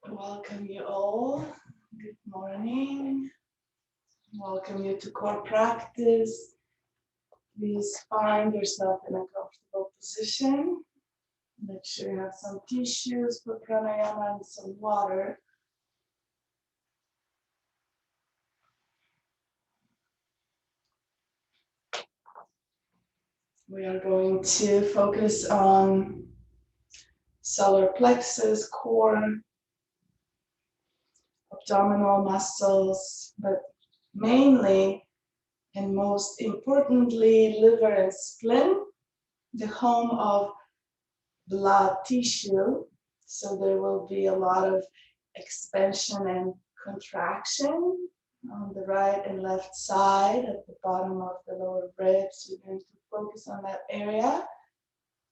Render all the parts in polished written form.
Welcome you all. Good morning. Welcome you to core practice. Please find yourself in a comfortable position. Make sure you have some tissues for pranayama and some water. We are going to focus on solar plexus, core, abdominal muscles, but mainly and most importantly, liver and spleen, the home of blood tissue. So there will be a lot of expansion and contraction on the right and left side at the bottom of the lower ribs. We're going to focus on that area,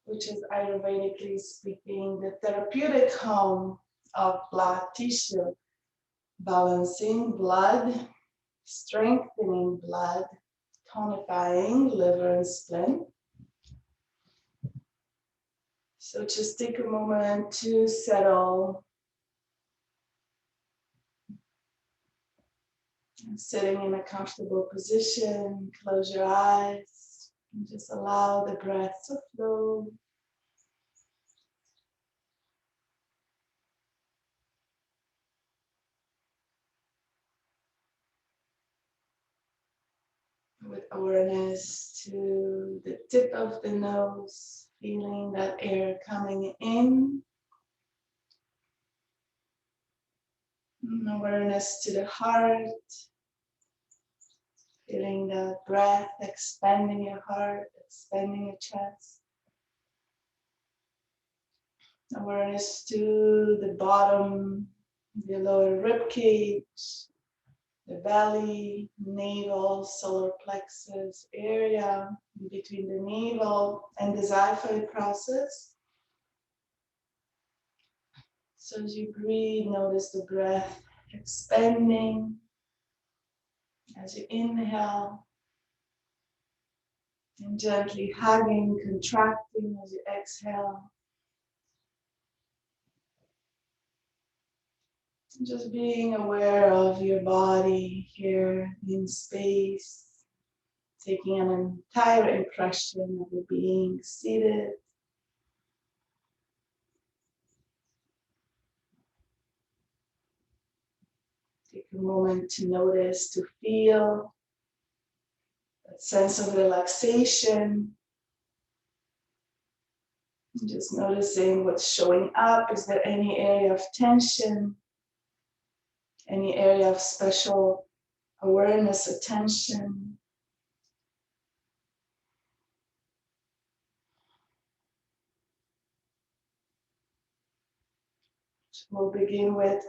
which is Ayurvedically speaking, the therapeutic home of blood tissue, balancing blood, strengthening blood, tonifying liver and spleen. So just take a moment to settle. Sitting in a comfortable position, close your eyes, and just allow the breath to flow. With awareness to the tip of the nose, feeling that air coming in. And awareness to the heart, feeling that breath expanding your heart, expanding your chest. Awareness to the bottom, the lower rib cage, the belly, navel, solar plexus area between the navel and the xiphoid process. So as you breathe, notice the breath expanding as you inhale and gently hugging, contracting as you exhale. Just being aware of your body here in space, taking an entire impression of you being seated. Take a moment to notice, to feel that sense of relaxation. Just noticing what's showing up. Is there any area of tension? Any area of special awareness, attention? We'll begin with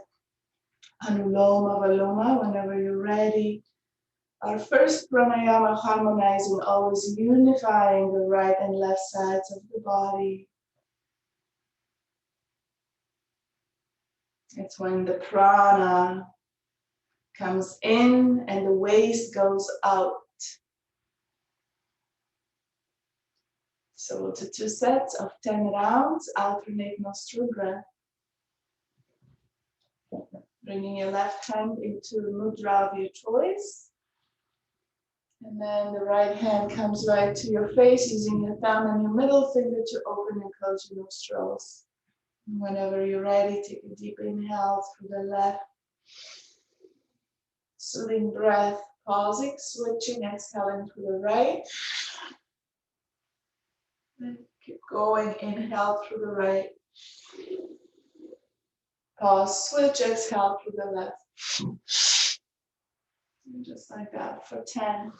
Anuloma Viloma whenever you're ready. Our first pranayama, harmonizing, always unifying the right and left sides of the body. It's when the prana comes in and the waste goes out. So we'll do 2 sets of 10 rounds, alternate nostril breath. Bringing your left hand into the mudra of your choice. And then the right hand comes right to your face, using your thumb and your middle finger to open and close your nostrils. And whenever you're ready, take a deep inhale through the left. Soothing breath, pausing, switching, exhaling through the right. And keep going, inhale through the right. Pause, switch, exhale through the left. And just like that for 10.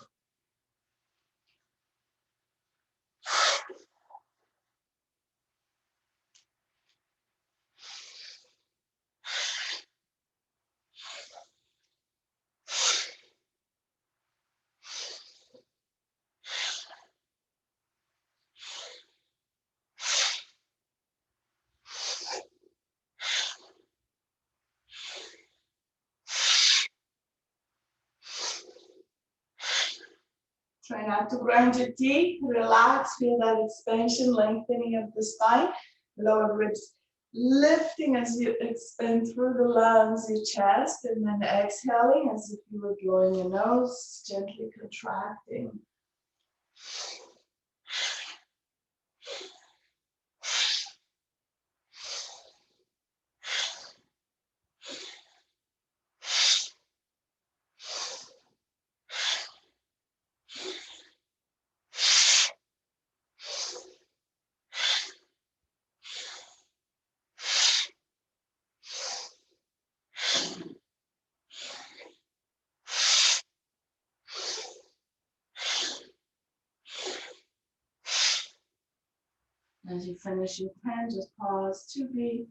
Try not to grind your teeth. Relax. Feel that expansion, lengthening of the spine. Lower ribs lifting as you expand through the lungs, your chest, and then exhaling as if you were blowing your nose, gently contracting. As you finish your pen, just pause to breathe.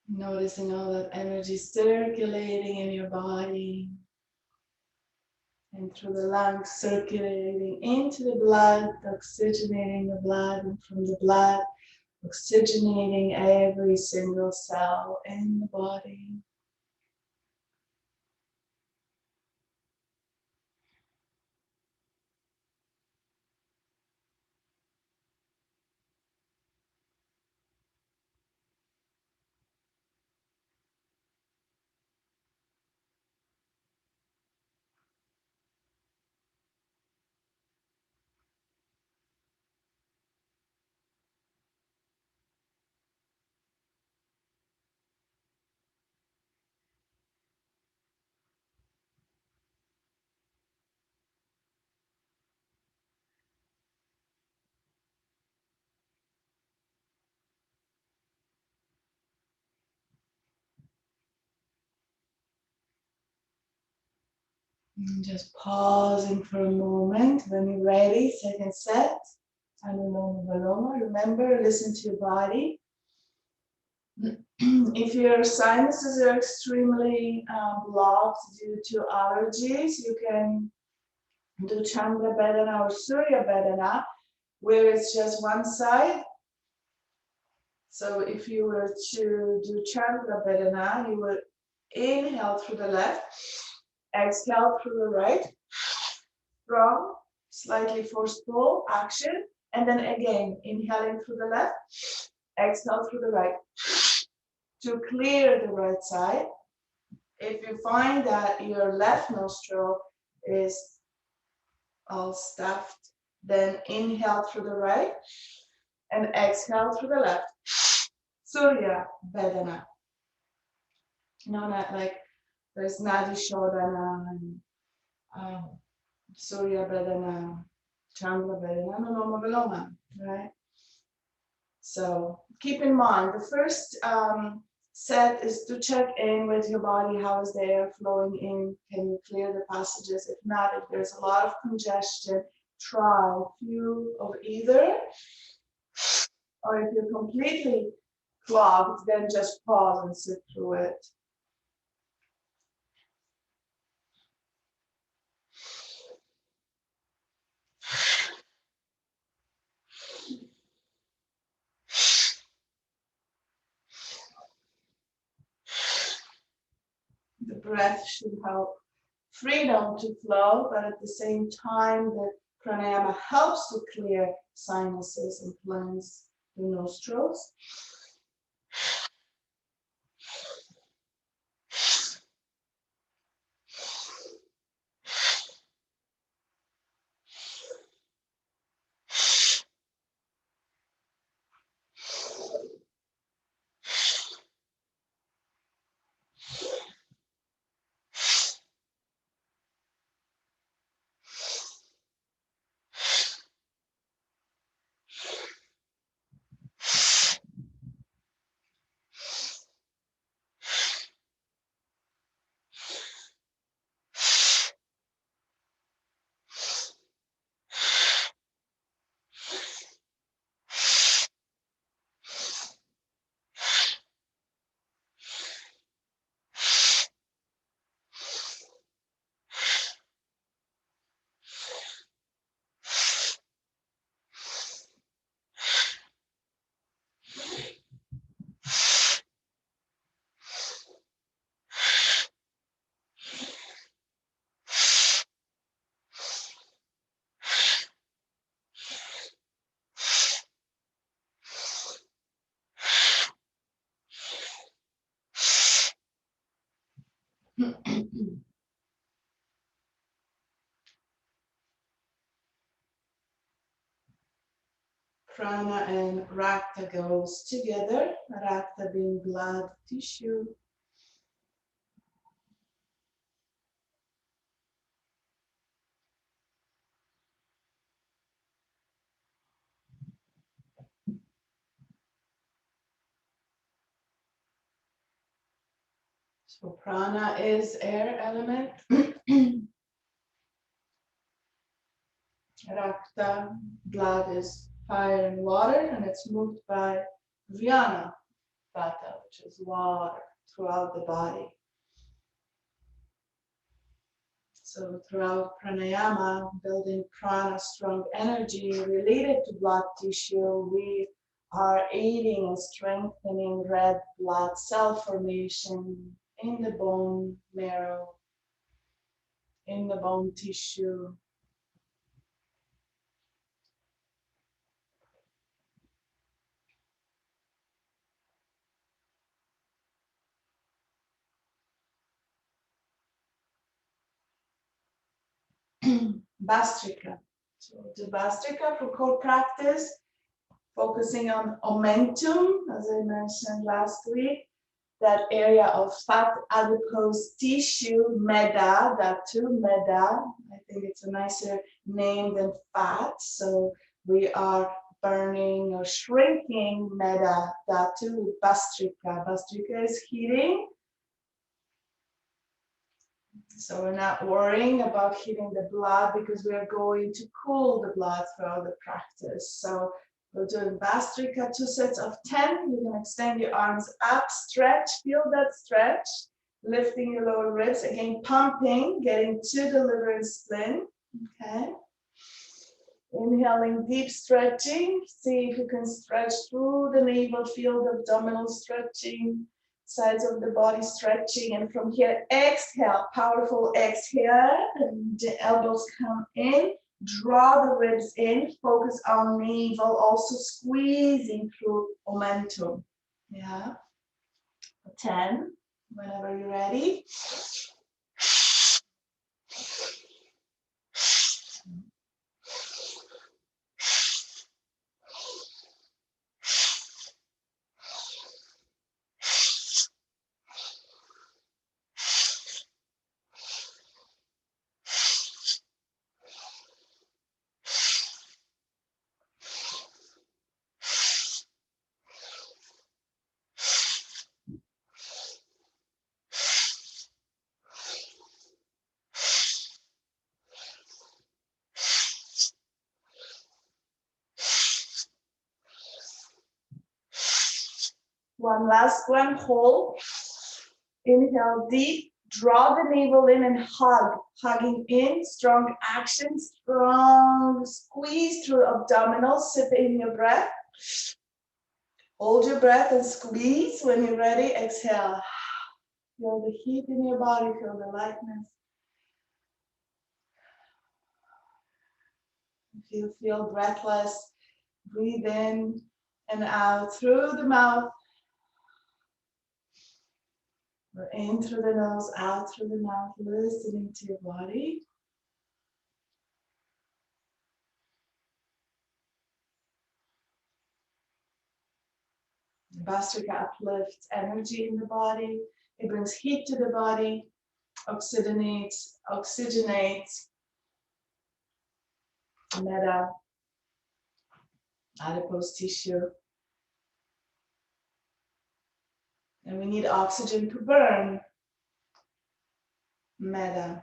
Noticing all that energy circulating in your body and through the lungs, circulating into the blood, oxygenating the blood, and from the blood, oxygenating every single cell in the body. And just pausing for a moment. When you're ready, second set. Anuloma Viloma. Remember, listen to your body. If your sinuses are extremely blocked due to allergies, you can do Chandra Bedana or Surya Bedana, where it's just one side. So if you were to do Chandra Bedana, you would inhale through the left, exhale through the right, strong, slightly forceful action, and then again, inhaling through the left, exhale through the right, to clear the right side. If you find that your left nostril is all stuffed, then inhale through the right and exhale through the left. Surya Bedana. No, not like there's Nadi Shodhana and Surya Bedana, Chandra Bedana, Anuloma Viloma, right? So keep in mind, the first set is to check in with your body. How is the air flowing in? Can you clear the passages? If not, if there's a lot of congestion, try a few of either. Or if you're completely clogged, then just pause and sit through it. The breath should help freedom to flow, but at the same time, the pranayama helps to clear sinuses and cleanse the nostrils. Prana and Rakta goes together, Rakta being blood tissue. So Prana is air element. Rakta, blood, is fire and water, and it's moved by Vyana, Vata, which is water, throughout the body. So throughout pranayama, building prana, strong energy related to blood tissue, we are aiding and strengthening red blood cell formation in the bone marrow, in the bone tissue. Bastrika. So the Bastrika for core practice, focusing on omentum, as I mentioned last week, that area of fat adipose tissue, meda, that too, meda. I think it's a nicer name than fat. So we are burning or shrinking meda, that too, with Bastrika. Bastrika is heating. So we're not worrying about heating the blood because we are going to cool the blood throughout the practice. So we're doing Bastrika, 2 sets of 10. You can extend your arms up, stretch, feel that stretch, lifting your lower ribs, again pumping, getting to the liver and spleen. Okay. Inhaling, deep stretching. See if you can stretch through the navel, feel the abdominal stretching, sides of the body stretching, and from here exhale, powerful exhale, and the elbows come in, draw the ribs in, focus on navel, also squeezing through momentum. Yeah, 10, whenever you're ready. One last one, hold. Inhale deep, draw the navel in and hug. Hugging in, strong action, strong squeeze through abdominal, sip in your breath. Hold your breath and squeeze. When you're ready, exhale. Feel the heat in your body, feel the lightness. If you feel breathless, breathe in and out through the mouth. Or in through the nose, out through the mouth, listening to your body. Bastrika uplifts energy in the body. It brings heat to the body, oxygenates, meta, adipose tissue. And we need oxygen to burn meta.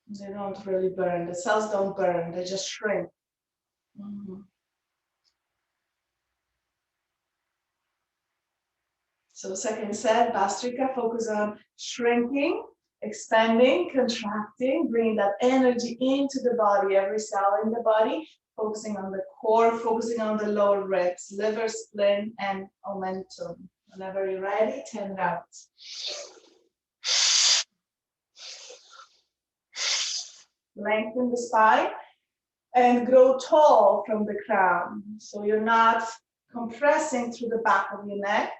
They don't really burn. The cells don't burn. They just shrink. So second set, Bastrika, focus on shrinking, expanding, contracting, bringing that energy into the body, every cell in the body, focusing on the core, focusing on the lower ribs, liver, spleen, and omentum. Whenever you're ready, 10 rounds. Lengthen the spine and grow tall from the crown. So you're not compressing through the back of your neck.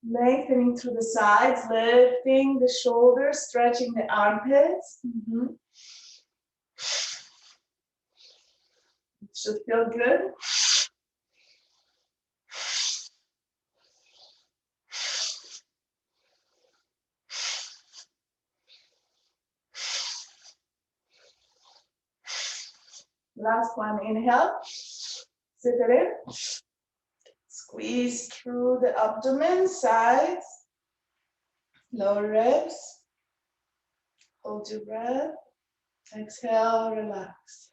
Lengthening through the sides, lifting the shoulders, stretching the armpits. It should feel good. Last one, inhale. Sit it in. Squeeze through the abdomen, sides, lower ribs. Hold your breath. Exhale, relax.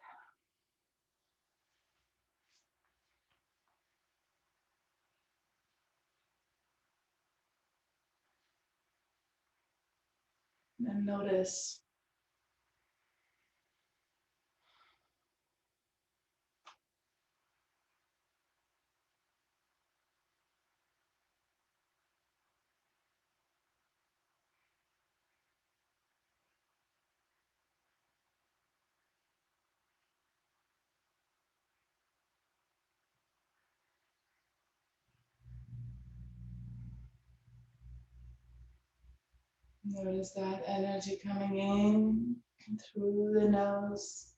And notice. Notice that energy coming in through the nose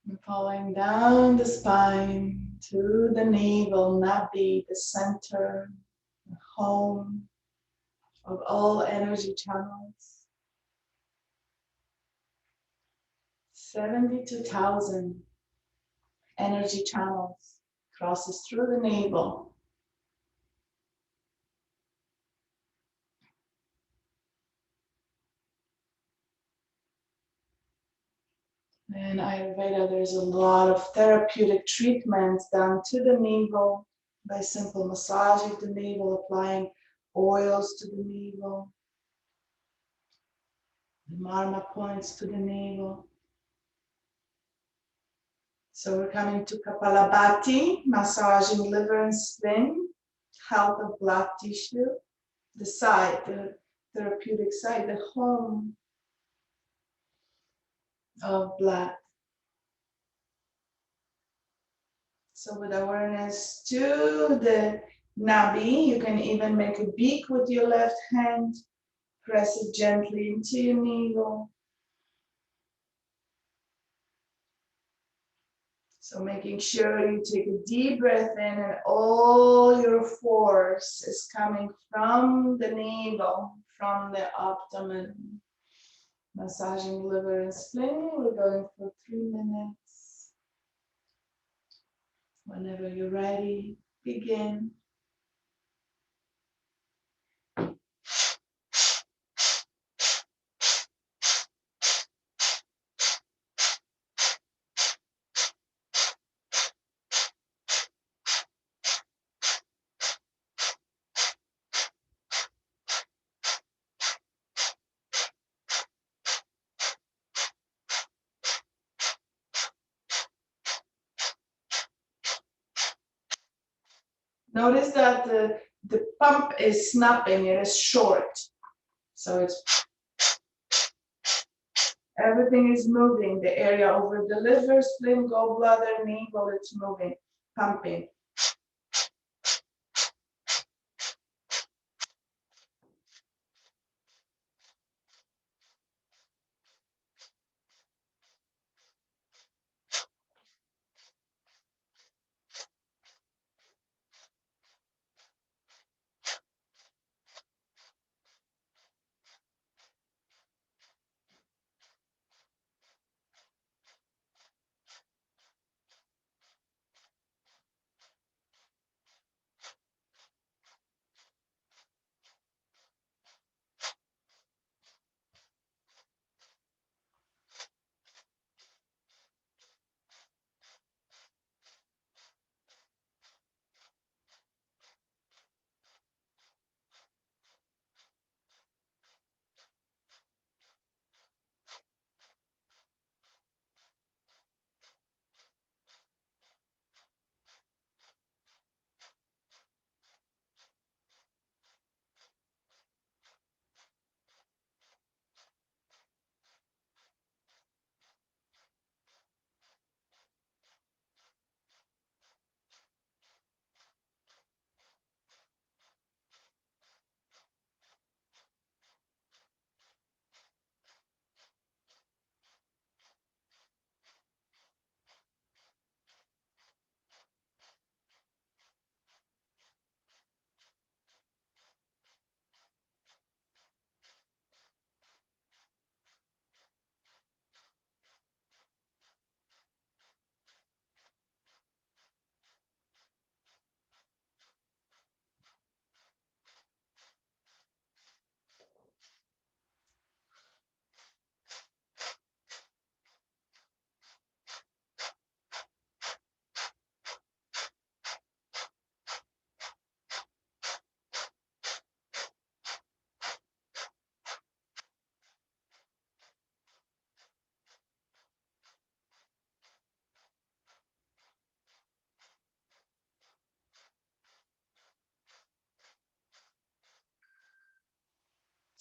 and falling down the spine to the navel, nabi, the center, the home of all energy channels. 72,000 energy channels crosses through the navel. In Ayurveda, there's a lot of therapeutic treatments done to the navel by simple massaging the navel, applying oils to the navel, the marma points to the navel. So we're coming to Kapalabhati, massaging liver and spleen, health of blood tissue, the site, the therapeutic site, the home of blood. So with awareness to the nabi, you can even make a beak with your left hand, press it gently into your navel. So making sure you take a deep breath in and all your force is coming from the navel, from the abdomen. Massaging liver and spleen. We're going for 3 minutes. Whenever you're ready, begin. Notice that the pump is snapping, it is short. So it's everything is moving. The area over the liver, spleen, gallbladder, navel, it's moving, pumping.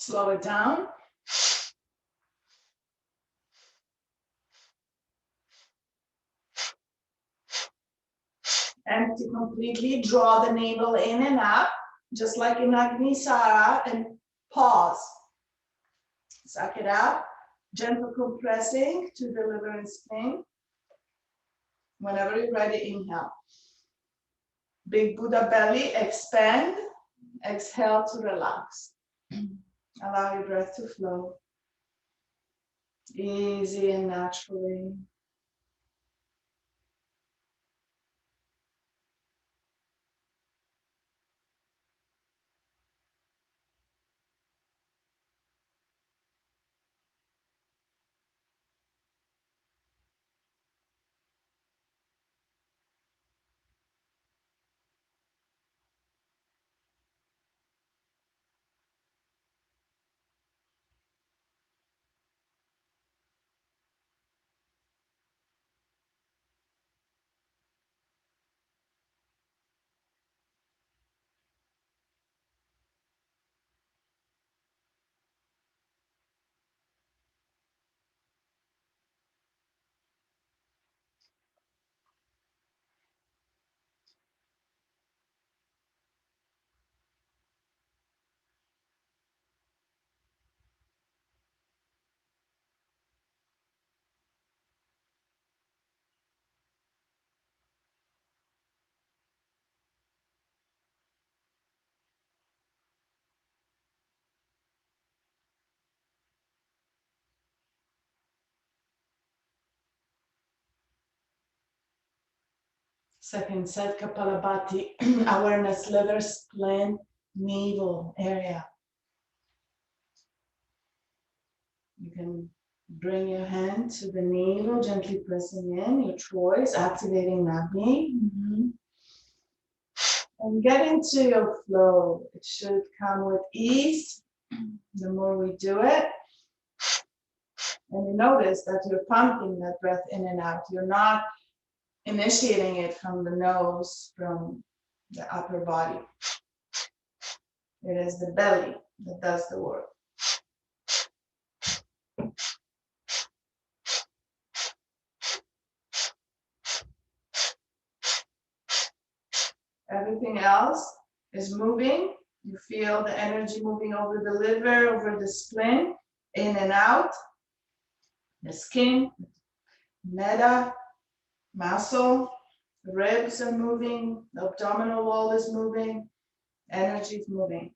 Slow it down. Empty completely. Draw the navel in and up, just like in Agnisara, and pause. Suck it up. Gentle compressing to the liver and spleen. Whenever you're ready, inhale. Big Buddha belly, expand. Exhale to relax. Allow your breath to flow. Easy and naturally. Second set, Kapalabhati, awareness, liver, spleen, navel area. You can bring your hand to the navel, gently pressing in, your choice, activating Nabhi. And get into your flow. It should come with ease the more we do it. And you notice that you're pumping that breath in and out. You're not initiating it from the nose, from the upper body. It is the belly that does the work. Everything else is moving. You feel the energy moving over the liver, over the spleen, in and out. The skin, meta, muscle, the ribs are moving, the abdominal wall is moving, energy is moving.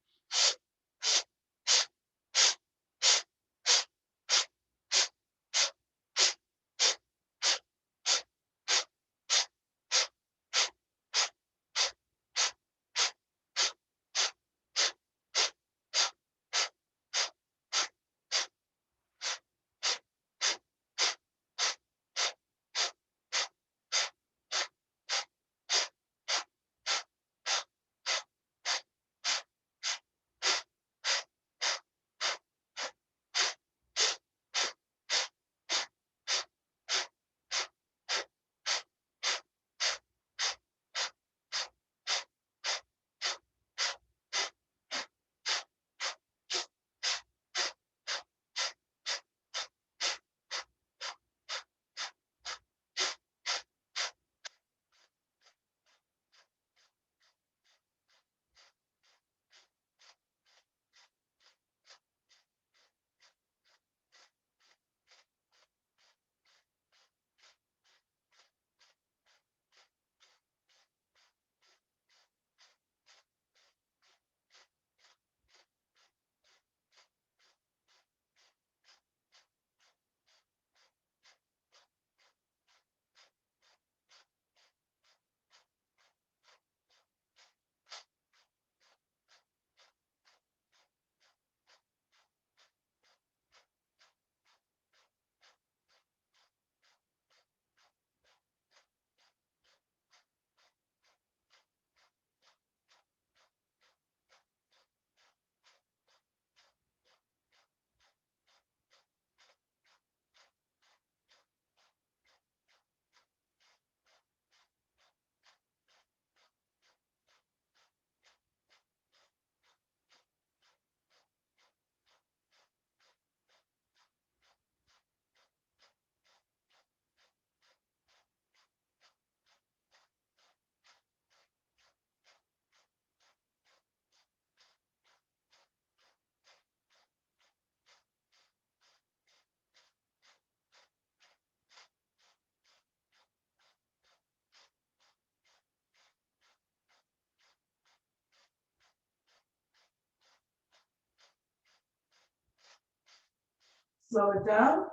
Slow it down.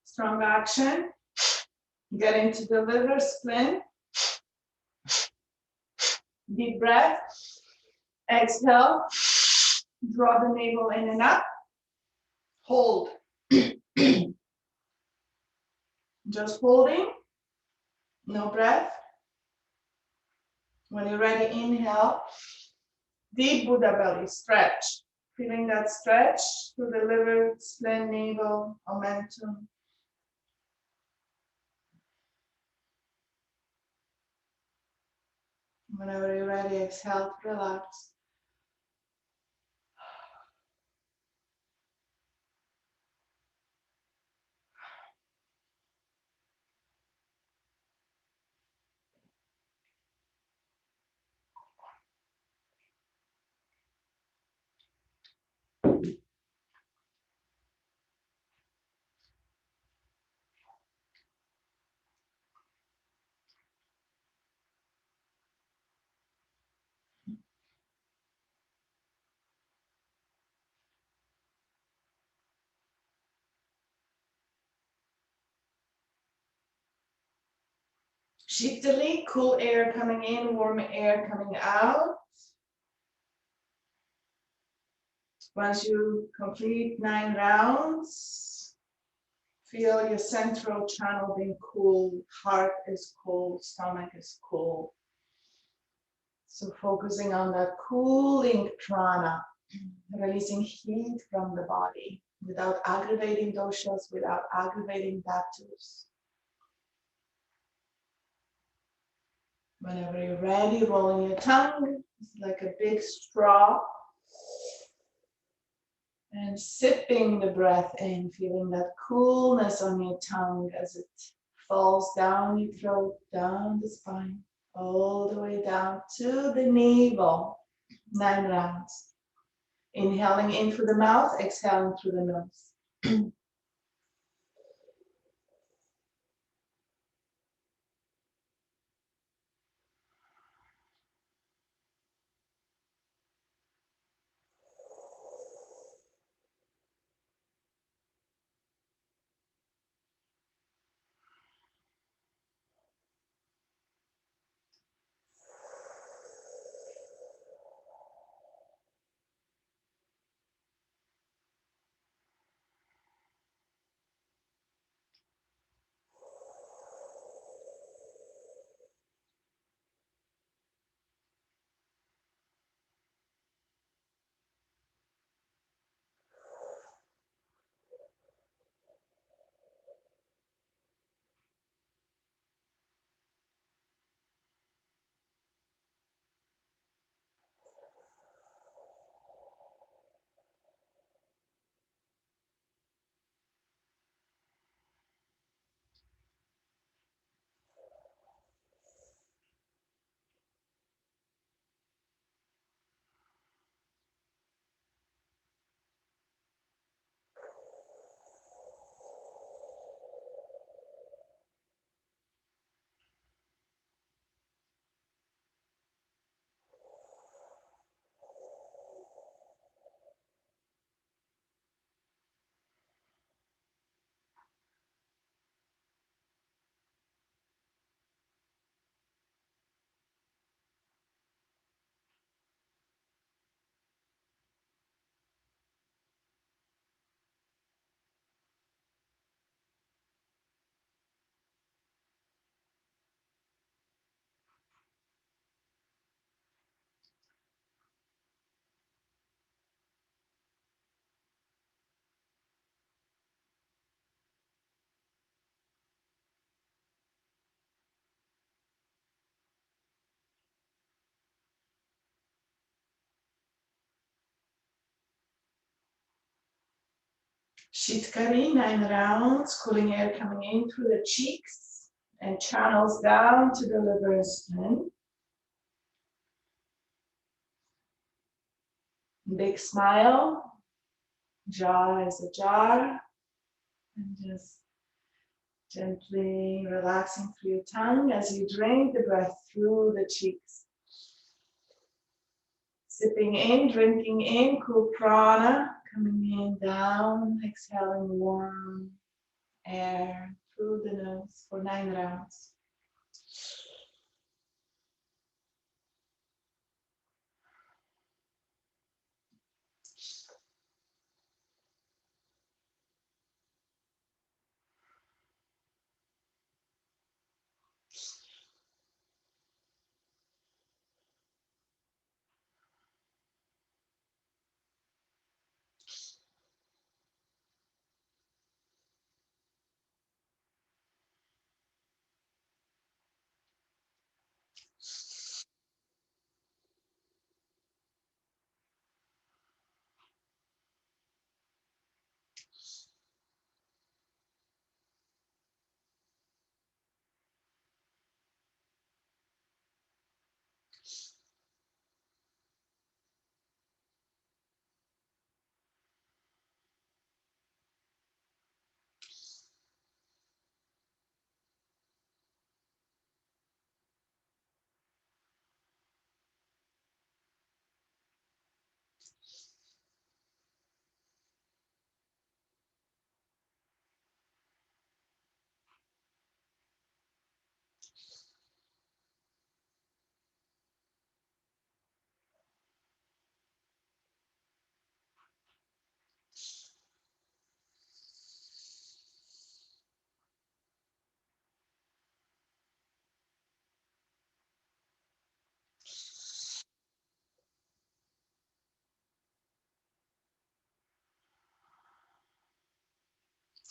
Strong action. Get into the liver, spleen. Deep breath. Exhale. Draw the navel in and up. Hold. Just holding. No breath. When you're ready, inhale. Deep Buddha belly, stretch. Feeling that stretch through the liver, spleen, navel, momentum. Whenever you're ready, exhale, relax. Shitali, cool air coming in, warm air coming out. Once you complete 9 rounds, feel your central channel being cool, heart is cool, stomach is cool. So focusing on that cooling prana, releasing heat from the body without aggravating doshas, without aggravating dhatus. Whenever you're ready, rolling your tongue like a big straw. And sipping the breath in, feeling that coolness on your tongue as it falls down your throat, down the spine, all the way down to the navel. 9 rounds. Inhaling in through the mouth, exhaling through the nose. Shitkari, 9 rounds, cooling air coming in through the cheeks and channels down to the liver and spleen. Big smile, jaw is a jar, and just gently relaxing through your tongue as you drink the breath through the cheeks. Sipping in, drinking in, cool prana coming in, down, exhaling warm air through the nose for 9 rounds.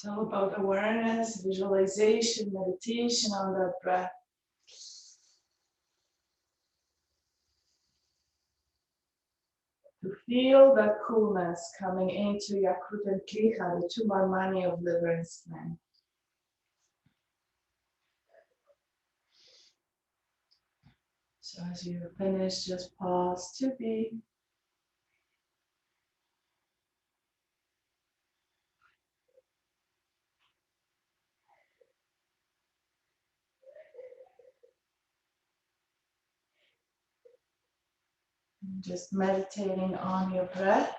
It's all about awareness, visualization, meditation on that breath. To feel that coolness coming into Yakut and Kliha, the two Marmani of liver and spleen. So as you finish, just pause to be. Just meditating on your breath.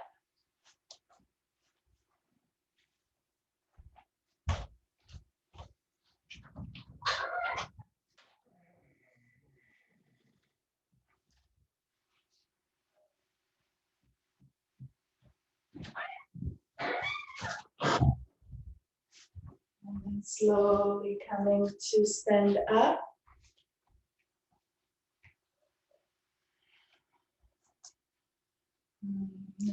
And then slowly coming to stand up.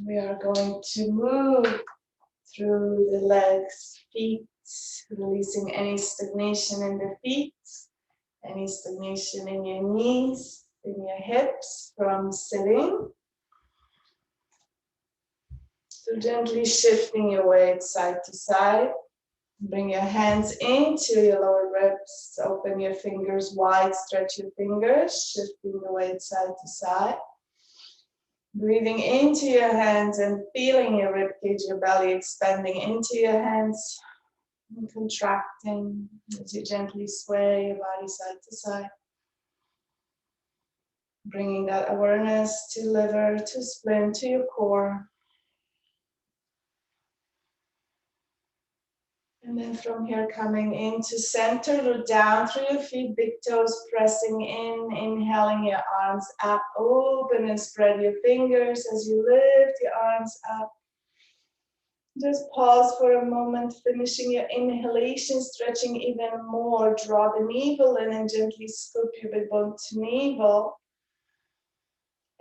We are going to move through the legs, feet, releasing any stagnation in the feet, any stagnation in your knees, in your hips from sitting. So gently shifting your weight side to side. Bring your hands into your lower ribs. Open your fingers wide, stretch your fingers, shifting the weight side to side. Breathing into your hands and feeling your ribcage, your belly expanding into your hands and contracting as you gently sway your body side to side. Bringing that awareness to liver, to spleen, to your core. And then from here, coming into center, look down through your feet, big toes pressing in, inhaling your arms up, open and spread your fingers as you lift your arms up. Just pause for a moment, finishing your inhalation, stretching even more. Draw the navel in and gently scoop your big bone to navel.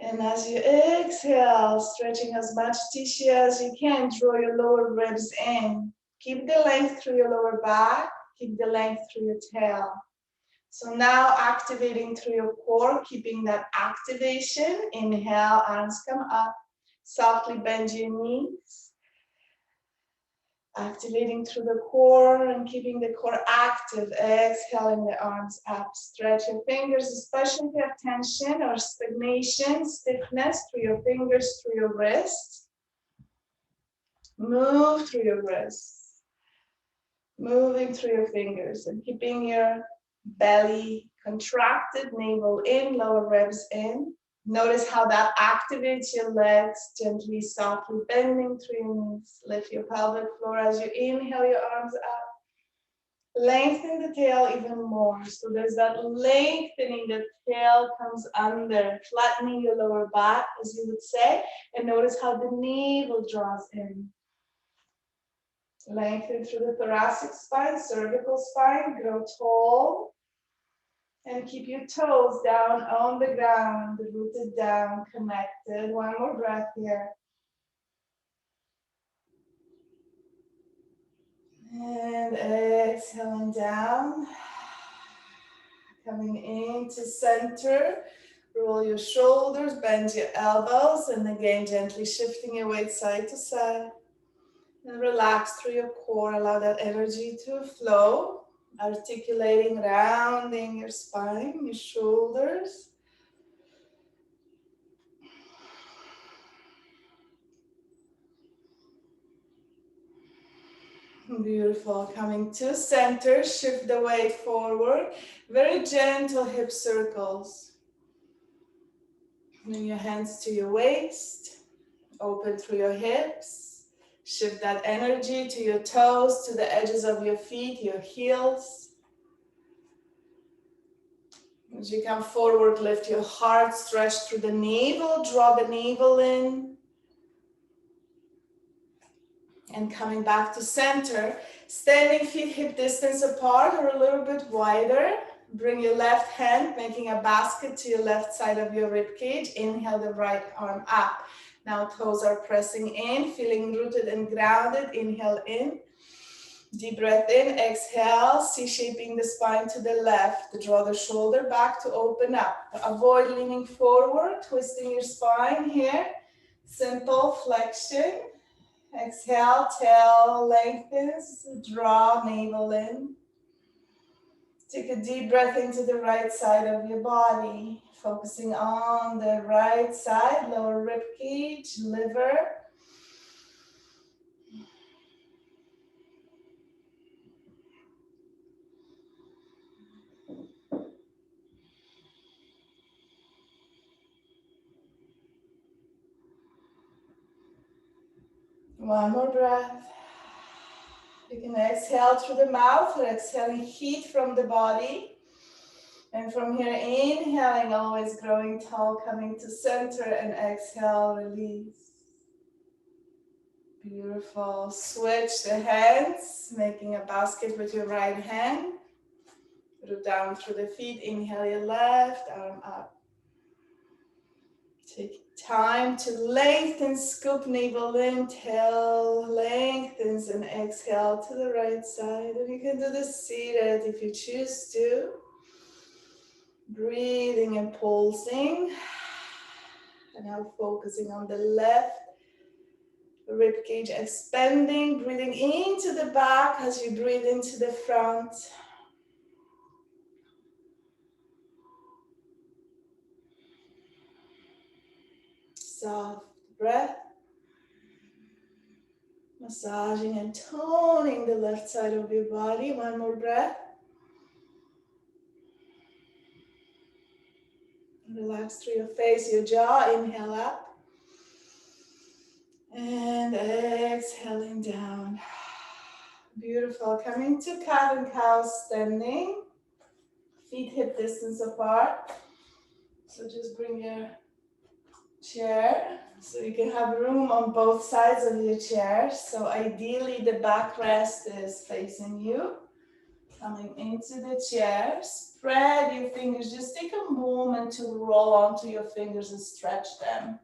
And as you exhale, stretching as much tissue as you can, draw your lower ribs in. Keep the length through your lower back, keep the length through your tail. So now activating through your core, keeping that activation. Inhale, arms come up. Softly bend your knees. Activating through the core and keeping the core active. Exhaling the arms up. Stretch your fingers, especially if you have tension or stagnation, stiffness through your fingers, through your wrists. Move through your wrists. Moving through your fingers and keeping your belly contracted, navel in, lower ribs in. Notice how that activates your legs, gently, softly bending through your knees. Lift your pelvic floor as you inhale your arms up. Lengthen the tail even more. So there's that lengthening, the tail comes under, flattening your lower back, as you would say. And notice how the navel draws in. Lengthen through the thoracic spine, cervical spine, grow tall. And keep your toes down on the ground, rooted down, connected. One more breath here. And exhaling down. Coming into center. Roll your shoulders, bend your elbows, and again gently shifting your weight side to side. And relax through your core, allow that energy to flow. Articulating, rounding your spine, your shoulders. Beautiful. Coming to center, shift the weight forward. Very gentle hip circles. Bring your hands to your waist. Open through your hips. Shift that energy to your toes, to the edges of your feet, your heels. As you come forward, lift your heart, stretch through the navel, draw the navel in. And coming back to center, standing feet hip distance apart or a little bit wider. Bring your left hand, making a basket to your left side of your rib cage. Inhale the right arm up. Now toes are pressing in, feeling rooted and grounded. Inhale in. Deep breath in, exhale, C-shaping the spine to the left. Draw the shoulder back to open up. Avoid leaning forward, twisting your spine here. Simple flexion. Exhale, tail lengthens, draw navel in. Take a deep breath into the right side of your body, focusing on the right side, lower rib cage, liver. One more breath. You can exhale through the mouth, or exhaling heat from the body. And from here, inhaling, always growing tall, coming to center, and exhale, release. Beautiful. Switch the hands, making a basket with your right hand. Root down through the feet, inhale your left arm up. Take time to lengthen, scoop navel in, tail lengthens, and exhale to the right side. And you can do this seated if you choose to. Breathing and pulsing. And now focusing on the left rib cage, expanding, breathing into the back as you breathe into the front. Soft breath. Massaging and toning the left side of your body. One more breath. Relax through your face, your jaw. Inhale up. And exhaling down. Beautiful. Coming to cat and cow standing. Feet hip distance apart. So just bring your chair so you can have room on both sides of your chair. So ideally the backrest is facing you. Coming into the chair, spread your fingers. Just take a moment to roll onto your fingers and stretch them.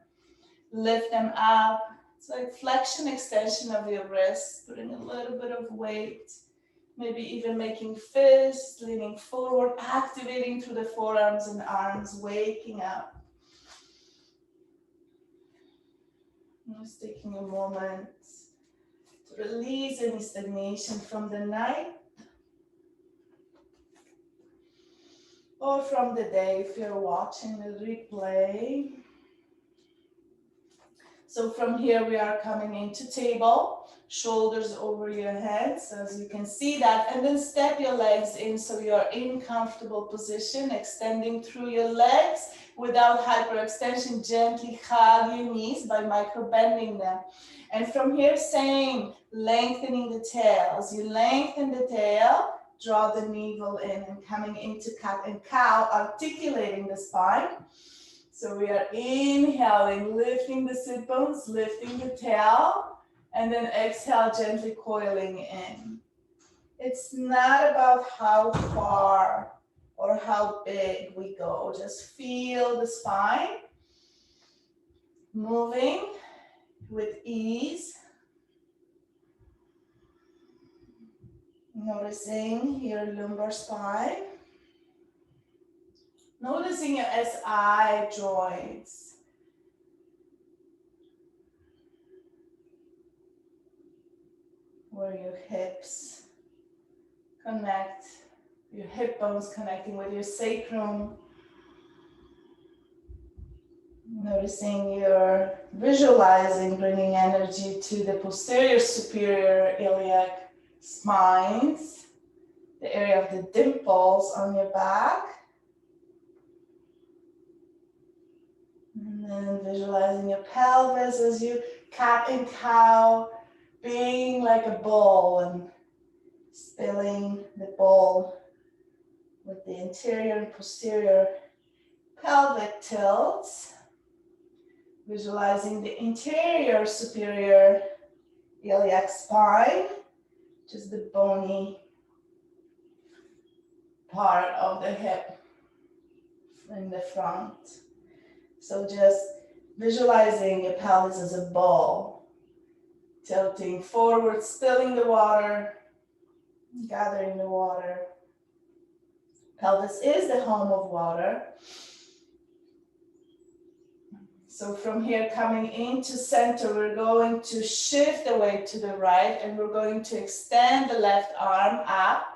Lift them up. It's like flexion, extension of your wrist. Putting a little bit of weight. Maybe even making fists, leaning forward, activating through the forearms and arms, waking up. Just taking a moment to release any stagnation from the night or from the day if you're watching the replay. So from here we are coming into table, shoulders over your heads, as you can see that, and then step your legs in so you're in comfortable position, extending through your legs without hyperextension. Gently hug your knees by micro bending them. And from here, same, lengthening the tail. As you lengthen the tail, draw the navel in and coming into cat and cow, articulating the spine. So we are inhaling, lifting the sit bones, lifting the tail, and then exhale, gently coiling in. It's not about how far or how big we go. Just feel the spine moving with ease. Noticing your lumbar spine. Noticing your SI joints. Where your hips connect, your hip bones connecting with your sacrum. Noticing your visualizing, bringing energy to the posterior superior iliac spines, the area of the dimples on your back. And then visualizing your pelvis as you cat and cow, being like a ball and spilling the ball with the interior and posterior pelvic tilts. Visualizing the interior superior iliac spine, just the bony part of the hip in the front. So just visualizing your pelvis as a ball, tilting forward, spilling the water, gathering the water. Pelvis is the home of water. So from here, coming into center, we're going to shift the weight to the right and we're going to extend the left arm up.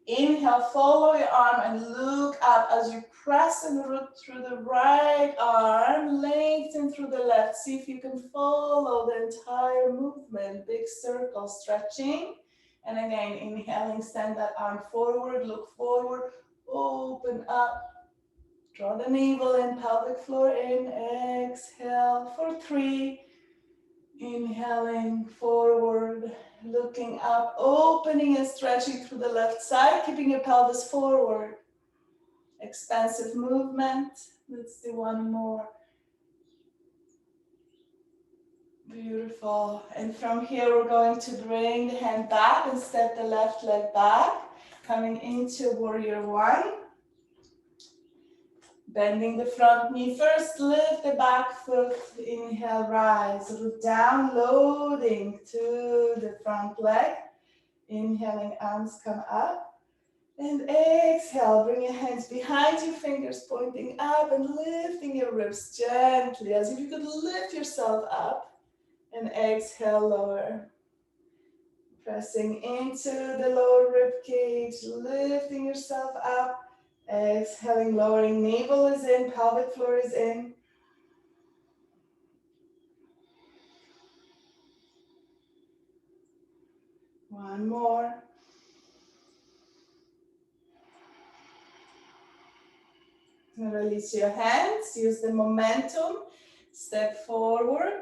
Inhale, follow your arm and look up as you press and root through the right arm, lengthen through the left. See if you can follow the entire movement, big circle stretching. And again, inhaling, send that arm forward, look forward, open up. Draw the navel in, pelvic floor in, exhale for 3. Inhaling forward, looking up, opening and stretching through the left side, keeping your pelvis forward. Expansive movement. Let's do one more. Beautiful. And from here, we're going to bring the hand back and step the left leg back, coming into warrior 1. Bending the front knee first, lift the back foot, inhale, rise, root down, loading to the front leg. Inhaling, arms come up. And exhale, bring your hands behind you, fingers pointing up and lifting your ribs gently, as if you could lift yourself up. And exhale, lower. Pressing into the lower rib cage, lifting yourself up. Exhaling, lowering, navel is in, pelvic floor is in. One more. And release your hands, use the momentum, step forward,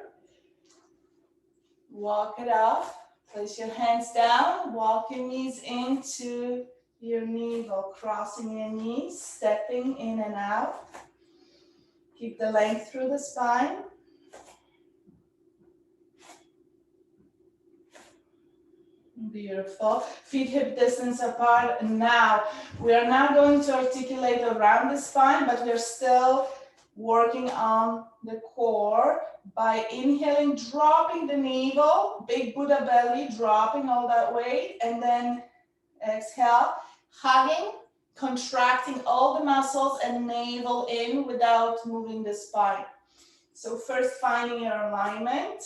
walk it off, place your hands down, walk your knees into your navel, crossing your knees, stepping in and out. Keep the length through the spine. Beautiful. Feet hip distance apart. And now, we are now going to articulate around the spine, but we're still working on the core by inhaling, dropping the navel, big Buddha belly, dropping all that weight, and then exhale, hugging, contracting all the muscles and navel in without moving the spine. So first finding your alignment.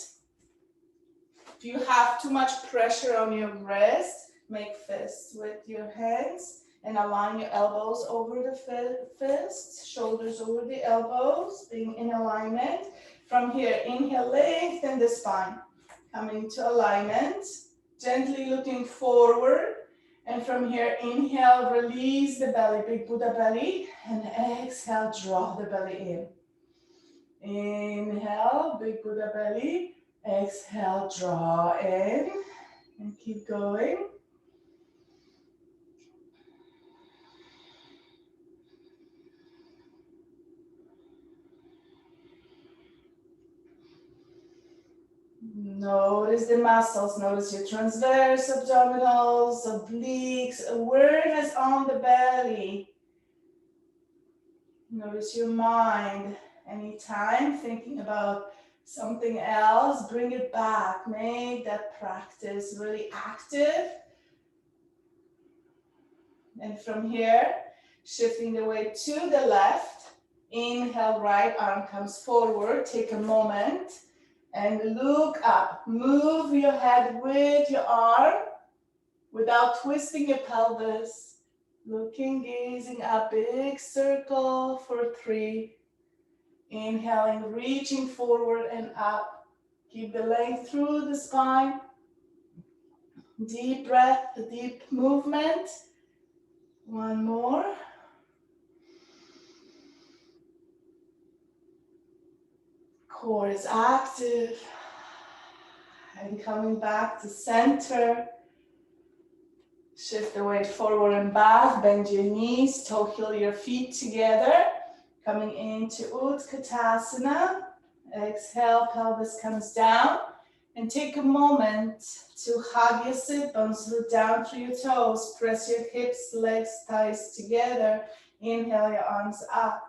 If you have too much pressure on your wrist, make fists with your hands and align your elbows over the fists, shoulders over the elbows, being in alignment. From here, inhale, lengthen the spine. Coming to alignment, gently looking forward. And from here, inhale, release the belly, big Buddha belly. And exhale, draw the belly in. Inhale, big Buddha belly. Exhale, draw in. And keep going. Notice the muscles, notice your transverse abdominals, obliques, awareness on the belly. Notice your mind. Anytime thinking about something else, bring it back. Make that practice really active. And from here, shifting the weight to the left. Inhale, right arm comes forward. Take a moment and look up. Move your head with your arm without twisting your pelvis. Looking, gazing up, big circle for 3. Inhaling, reaching forward and up. Keep the length through the spine. Deep breath, deep movement. One more. Core is active. And coming back to center. Shift the weight forward and back. Bend your knees, toe heel your feet together. Coming into Utkatasana. Exhale, pelvis comes down. And take a moment to hug your sit bones, look down through your toes. Press your hips, legs, thighs together. Inhale your arms up.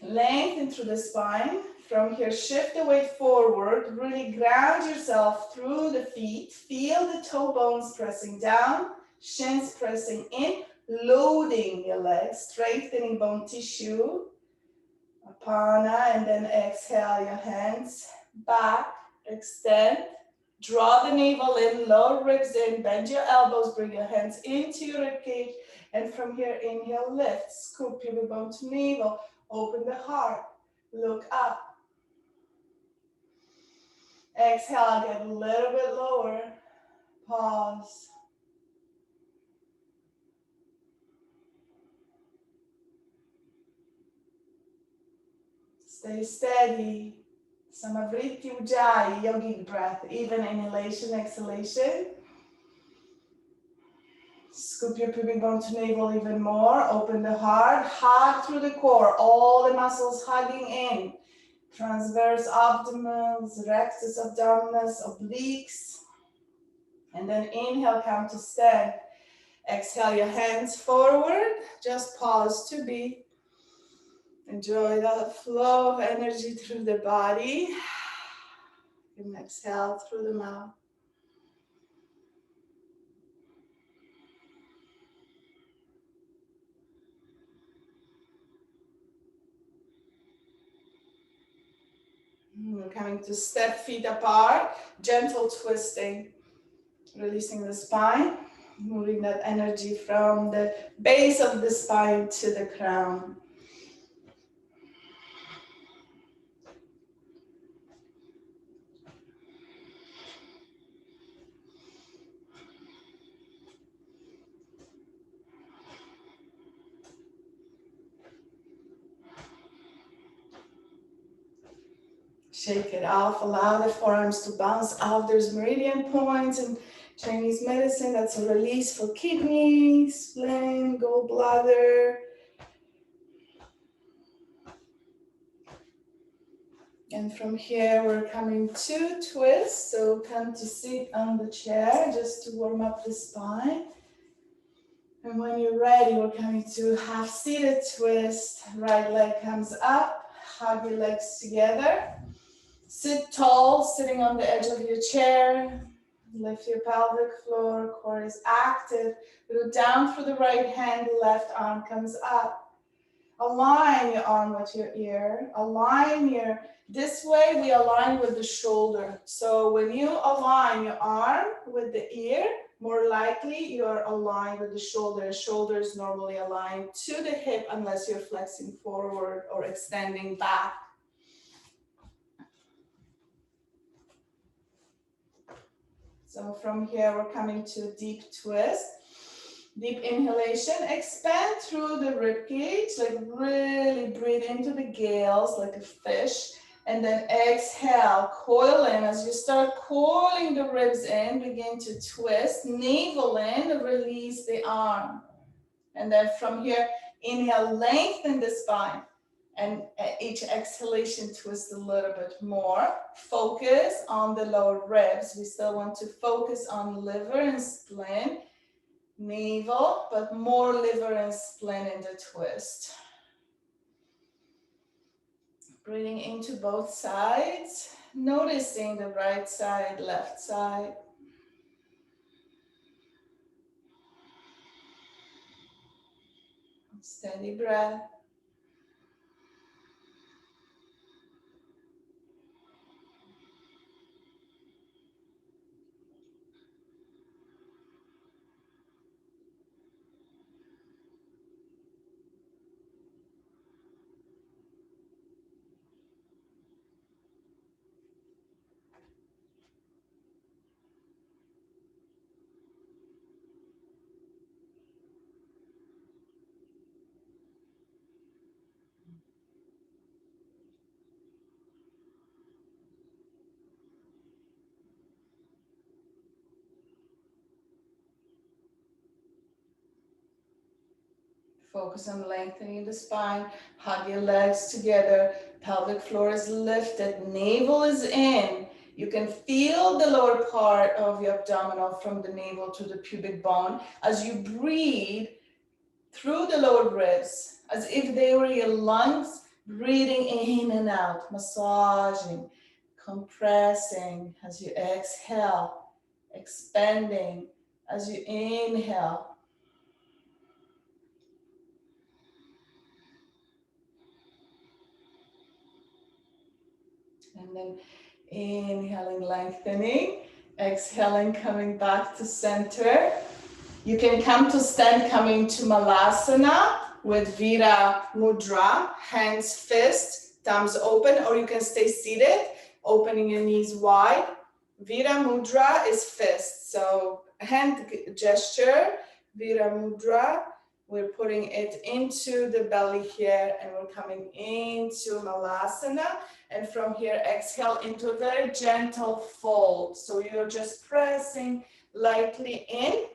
Lengthen through the spine. From here, shift the weight forward. Really ground yourself through the feet. Feel the toe bones pressing down, shins pressing in, loading your legs, strengthening bone tissue. Apana, and then exhale your hands back, extend. Draw the navel in, lower ribs in, bend your elbows, bring your hands into your ribcage. And from here, inhale, lift, scoop your bone to navel, open the heart, look up. Exhale, get a little bit lower, pause. Stay steady. Samavriti Ujjayi, yogic breath, even inhalation, exhalation. Scoop your pubic bone to navel even more. Open the heart, hug through the core, all the muscles hugging in. Transverse abdominals, rectus abdominis, obliques. And then inhale, come to stand. Exhale your hands forward. Just pause to be. Enjoy the flow of energy through the body. And exhale through the mouth. We're coming to step feet apart, gentle twisting, releasing the spine, moving that energy from the base of the spine to the crown. Shake it off, allow the forearms to bounce out. There's meridian points in Chinese medicine. That's a release for kidneys, spleen, gallbladder. And from here, we're coming to twist. So come to sit on the chair just to warm up the spine. And when you're ready, we're coming to half seated twist. Right leg comes up, hug your legs together. Sit tall, sitting on the edge of your chair. Lift your pelvic floor, core is active. Look down through the right hand, left arm comes up. Align your arm with your ear. This way we align with the shoulder. So when you align your arm with the ear, more likely you're aligned with the shoulder. Shoulders normally align to the hip unless you're flexing forward or extending back. So from here, we're coming to a deep twist. Deep inhalation, expand through the rib cage, like really breathe into the gills like a fish. And then exhale, coil in. As you start coiling the ribs in, begin to twist, navel in, release the arm. And then from here, inhale, lengthen the spine. And at each exhalation, twist a little bit more. Focus on the lower ribs. We still want to focus on liver and spleen. Navel, but more liver and spleen in the twist. Breathing into both sides, noticing the right side, left side. Steady breath. Focus on lengthening the spine. Hug your legs together. Pelvic floor is lifted. Navel is in. You can feel the lower part of your abdominal from the navel to the pubic bone as you breathe through the lower ribs, as if they were your lungs, breathing in and out, massaging, compressing as you exhale, expanding as you inhale. And then inhaling, lengthening, exhaling, coming back to center. You can come to stand coming to Malasana with Vira Mudra, hands, fists, thumbs open, or you can stay seated, opening your knees wide. Vira Mudra is fist, so hand gesture, Vira Mudra. We're putting it into the belly here and we're coming into Malasana. And from here, exhale into a very gentle fold. So you're just pressing lightly in.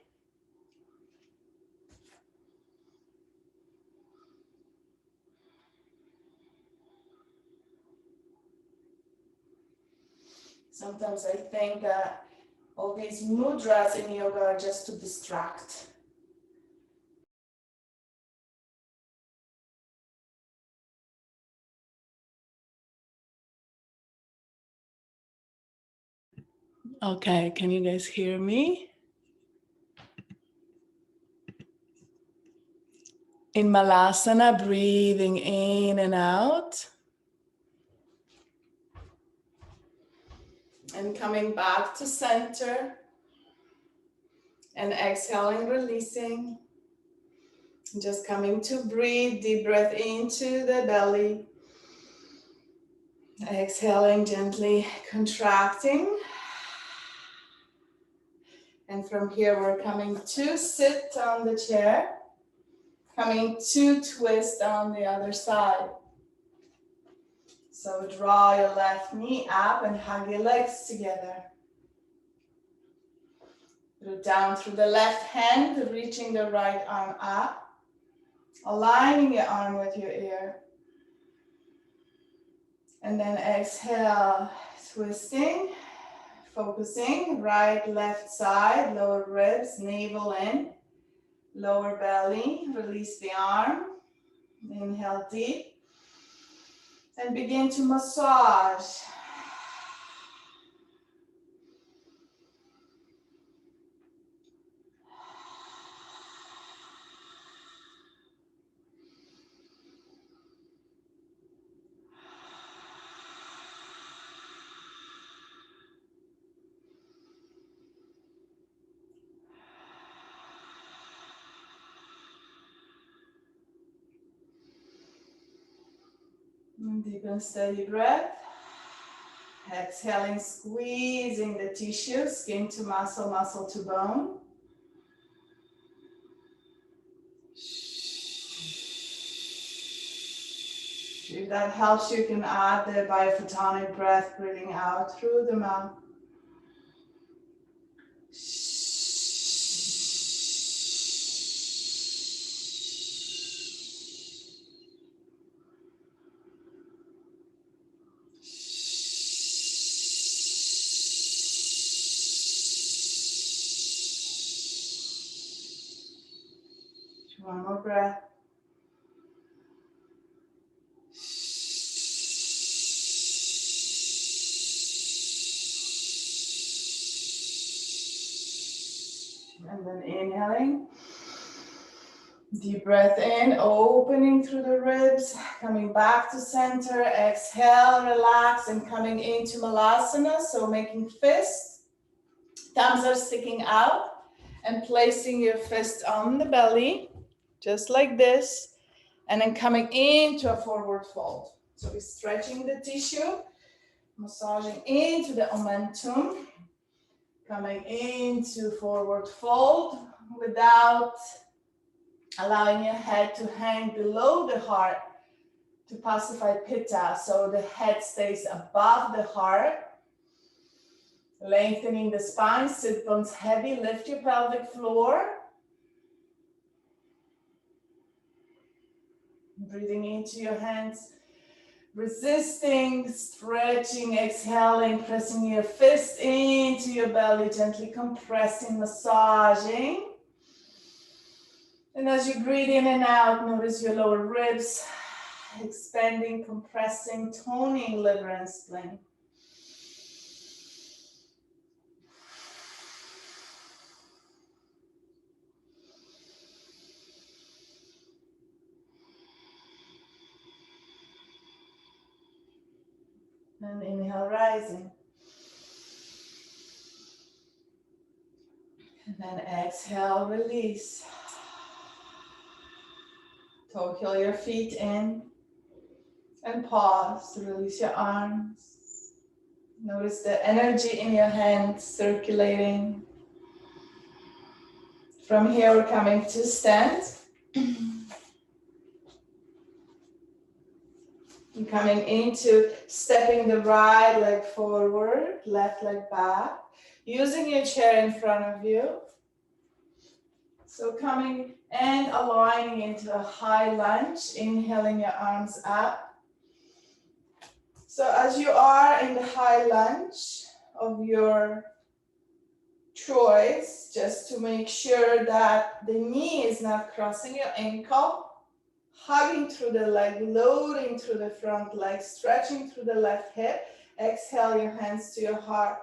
Sometimes I think that all these mudras in yoga are just to distract. Okay, can you guys hear me? In Malasana, breathing in and out. And coming back to center. And exhaling, releasing. Just coming to breathe, deep breath into the belly. Exhaling, gently contracting. And from here, we're coming to sit on the chair. Coming to twist on the other side. So draw your left knee up and hug your legs together. Root down through the left hand, reaching the right arm up. Aligning your arm with your ear. And then exhale, twisting, focusing, right, left side, lower ribs, navel in, lower belly, release the arm. Inhale deep. And begin to massage. And deep and steady breath. Exhaling, squeezing the tissue, skin to muscle, muscle to bone. If that helps, you can add the biophotonic breath, breathing out through the mouth. One more breath. And then inhaling. Deep breath in, opening through the ribs, coming back to center. Exhale, relax, and coming into Malasana. So making fists, thumbs are sticking out, and placing your fist on the belly, just like this. And then coming into a forward fold. So we're stretching the tissue, massaging into the omentum, coming into forward fold without allowing your head to hang below the heart to pacify pitta. So the head stays above the heart. Lengthening the spine, sit bones heavy, lift your pelvic floor. Breathing into your hands, resisting, stretching, exhaling, pressing your fist into your belly, gently compressing, massaging. And as you breathe in and out, notice your lower ribs expanding, compressing, toning liver and spleen. And inhale, rising. And then exhale, release. Toe heel your feet in. And pause to release your arms. Notice the energy in your hands circulating. From here, we're coming to stand. And coming into stepping the right leg forward, left leg back. Using your chair in front of you. So coming and aligning into a high lunge, inhaling your arms up. So as you are in the high lunge of your choice, just to make sure that the knee is not crossing your ankle, hugging through the leg, loading through the front leg, stretching through the left hip. Exhale your hands to your heart.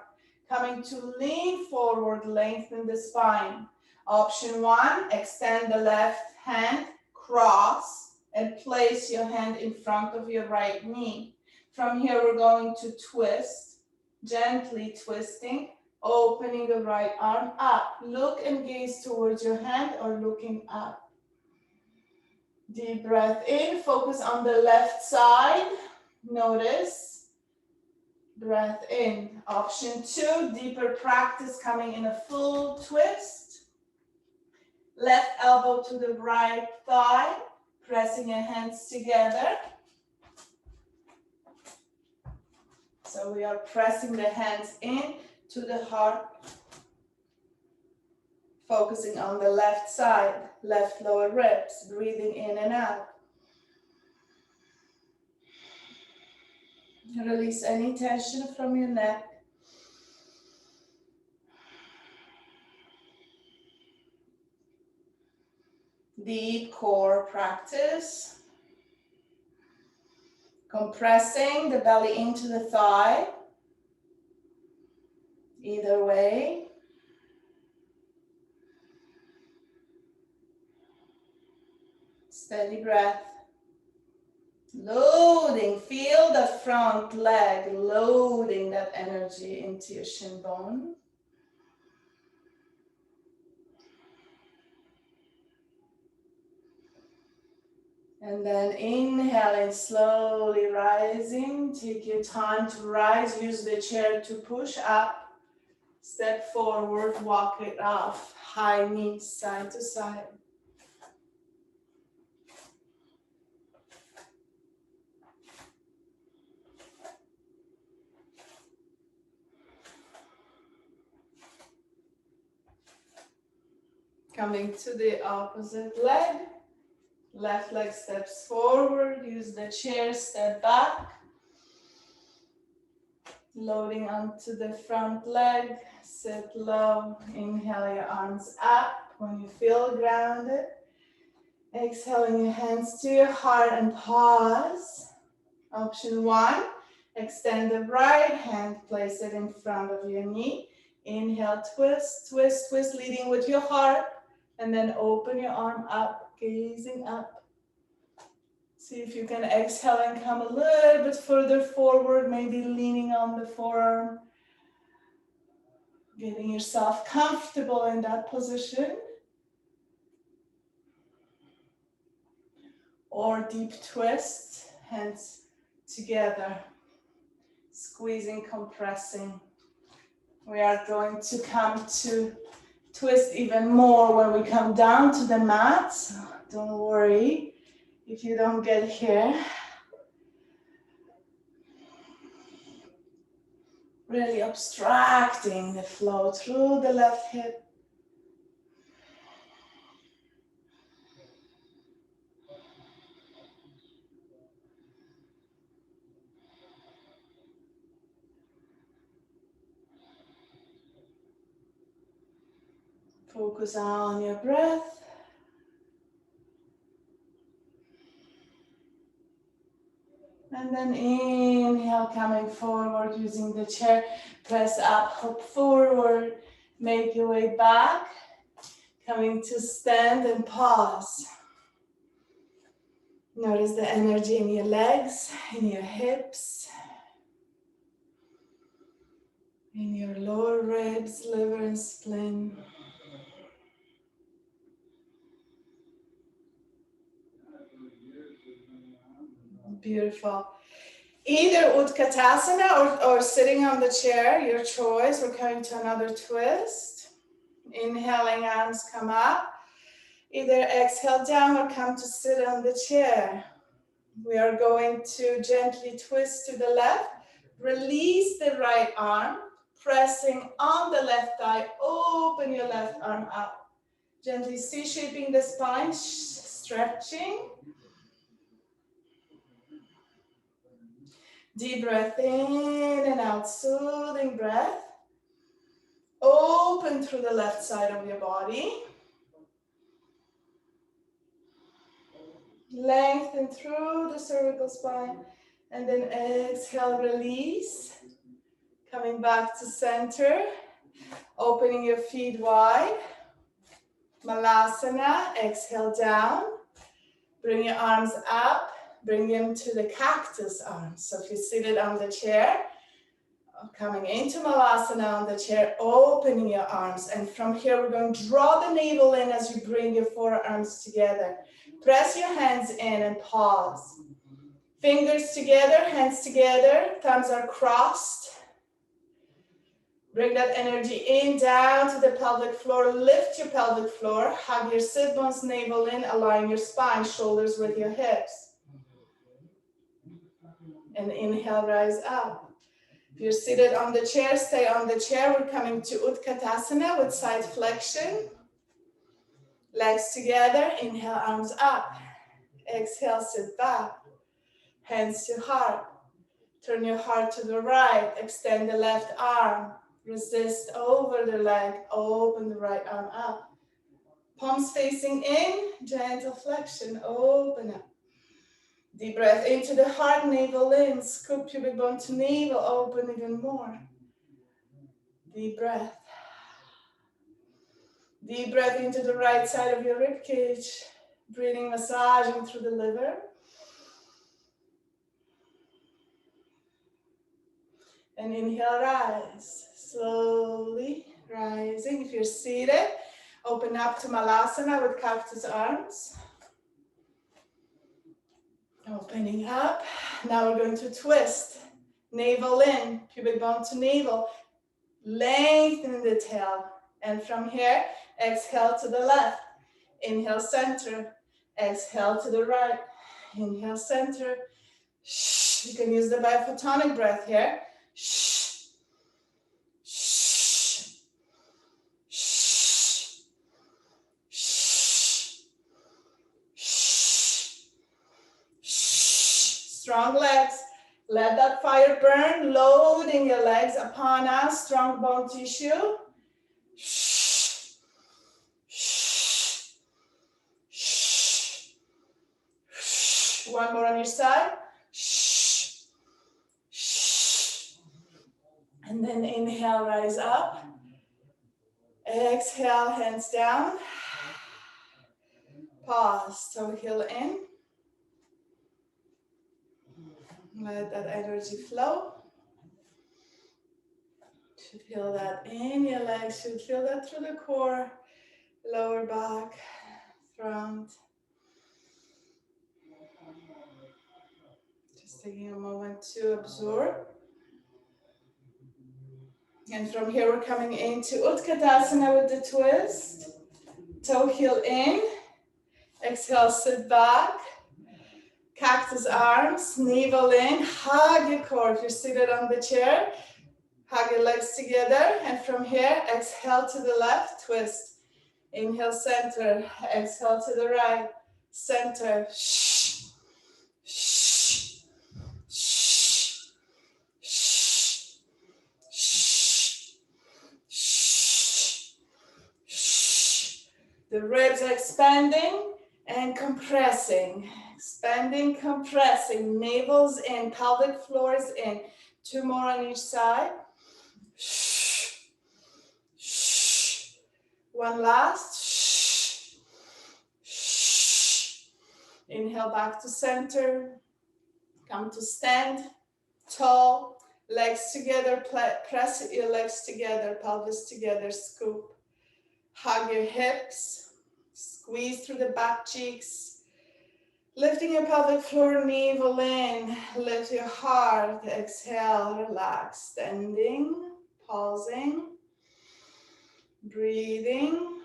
Coming to lean forward, lengthen the spine. Option one, extend the left hand, cross, and place your hand in front of your right knee. From here, we're going to twist, gently twisting, opening the right arm up. Look and gaze towards your hand or looking up. Deep breath in, focus on the left side. Notice. Breath in. Option two, deeper practice coming in a full twist. Left elbow to the right thigh, pressing your hands together. So we are pressing the hands in to the heart, focusing on the left side, left lower ribs, breathing in and out. Release any tension from your neck. Deep core practice. Compressing the belly into the thigh. Either way. Steady breath. Loading, feel the front leg, loading that energy into your shin bone. And then inhaling, slowly rising. Take your time to rise. Use the chair to push up. Step forward, walk it off. High knees, side to side. Coming to the opposite leg. Left leg steps forward. Use the chair, step back. Loading onto the front leg. Sit low. Inhale your arms up when you feel grounded. Exhaling your hands to your heart and pause. Option 1, extend the right hand, place it in front of your knee. Inhale, twist, twist, twist, leading with your heart. And then open your arm up, gazing up. See if you can exhale and come a little bit further forward, maybe leaning on the forearm. Getting yourself comfortable in that position. Or deep twist, hands together. Squeezing, compressing. We are going to come to twist even more when we come down to the mat. So don't worry if you don't get here. Really abstracting the flow through the left hip. Focus on your breath. And then inhale, coming forward using the chair. Press up, hop forward. Make your way back. Coming to stand and pause. Notice the energy in your legs, in your hips, in your lower ribs, liver and spleen. Beautiful. Either Utkatasana or sitting on the chair, your choice. We're coming to another twist. Inhaling, arms come up. Either exhale down or come to sit on the chair. We are going to gently twist to the left. Release the right arm, pressing on the left thigh. Open your left arm up. Gently C-shaping the spine, stretching. Deep breath in and out, soothing breath. Open through the left side of your body. Lengthen through the cervical spine. And then exhale, release. Coming back to center. Opening your feet wide. Malasana, exhale down. Bring your arms up. Bring them to the cactus arms. So if you're seated on the chair, coming into Malasana on the chair, opening your arms. And from here, we're going to draw the navel in as you bring your forearms together. Press your hands in and pause. Fingers together, hands together, thumbs are crossed. Bring that energy in, down to the pelvic floor. Lift your pelvic floor. Hug your sit bones, navel in, align your spine, shoulders with your hips. And inhale, rise up. If you're seated on the chair, stay on the chair. We're coming to Utkatasana with side flexion. Legs together, inhale, arms up. Exhale, sit back. Hands to heart. Turn your heart to the right. Extend the left arm. Resist over the leg. Open the right arm up. Palms facing in. Gentle flexion. Open up. Deep breath into the heart. Navel in. Scoop pubic bone to navel. Open even more. Deep breath. Deep breath into the right side of your rib cage. Breathing, massaging through the liver. And inhale, rise. Slowly rising. If you're seated, open up to Malasana with cactus arms. Opening up. Now we're going to twist. Navel in, pubic bone to navel. Lengthen the tail. And from here, exhale to the left. Inhale, center. Exhale to the right. Inhale, center. Shh. You can use the biphotonic breath here. Shh. Shh. Shh. Shh. Shh. Shh. Strong legs. Let that fire burn, loading your legs upon us, strong bone tissue. Shh. Shh. Shh. Shh. One more on your side. Shh. Shh. And then inhale, rise up. Exhale, hands down. Pause, toe heel in. Let that energy flow. Should feel that in your legs, should feel that through the core, lower back, front. Just taking a moment to absorb. And from here we're coming into Utkatasana with the twist. Toe heel in. Exhale, sit back. Cactus arms, navel in. Hug your core if you're seated on the chair. Hug your legs together, and from here, exhale to the left, twist. Inhale, center. Exhale to the right, center. Shh. Shh. Shh. Shh. Shh. Shh. Shh. The ribs are expanding and compressing. Expanding, compressing. Navel's in, pelvic floor is in. Two more on each side. Shh. Shh. One last. Shh. Shh. Inhale back to center. Come to stand. Tall. Legs together. Press your legs together. Pelvis together. Scoop. Hug your hips. Squeeze through the back cheeks. Lifting your pelvic floor, navel in. Lift your heart. Exhale. Relax. Standing. Pausing, breathing.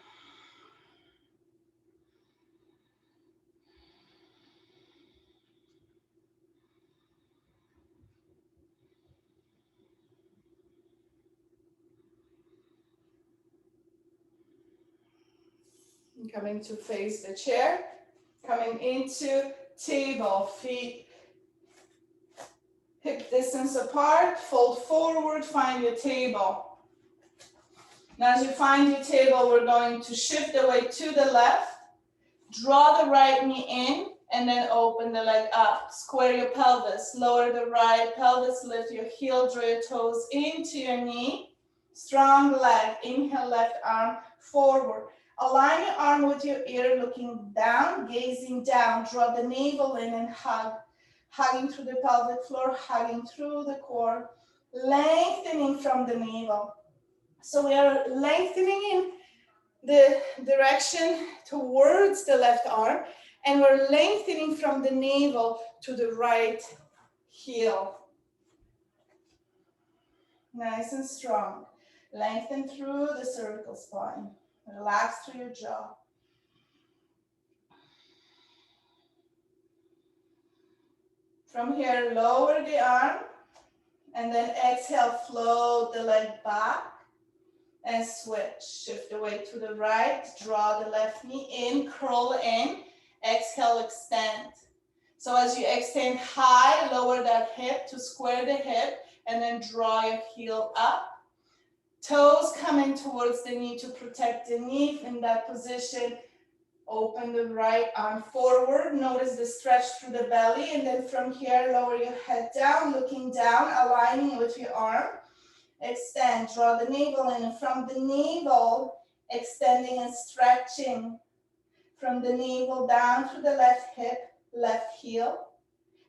Coming to face the chair. Coming into table, feet hip distance apart. Fold forward, find your table. Now as you find your table, we're going to shift the weight to the left. Draw the right knee in and then open the leg up. Square your pelvis, lower the right pelvis, lift your heel, draw your toes into your knee. Strong leg, inhale left arm forward. Align your arm with your ear, looking down, gazing down. Draw the navel in and hug. Hugging through the pelvic floor, hugging through the core. Lengthening from the navel. So we are lengthening in the direction towards the left arm, and we're lengthening from the navel to the right heel. Nice and strong. Lengthen through the cervical spine. Relax through your jaw. From here, lower the arm, and then exhale, float the leg back. And switch, shift the weight to the right, draw the left knee in, curl in, exhale, extend. So as you extend high, lower that hip to square the hip, and then draw your heel up. Toes coming towards the knee to protect the knee. In that position, open the right arm forward, notice the stretch through the belly, and then from here, lower your head down, looking down, aligning with your arm. Extend, draw the navel in, and from the navel, extending and stretching. From the navel down through the left hip, left heel.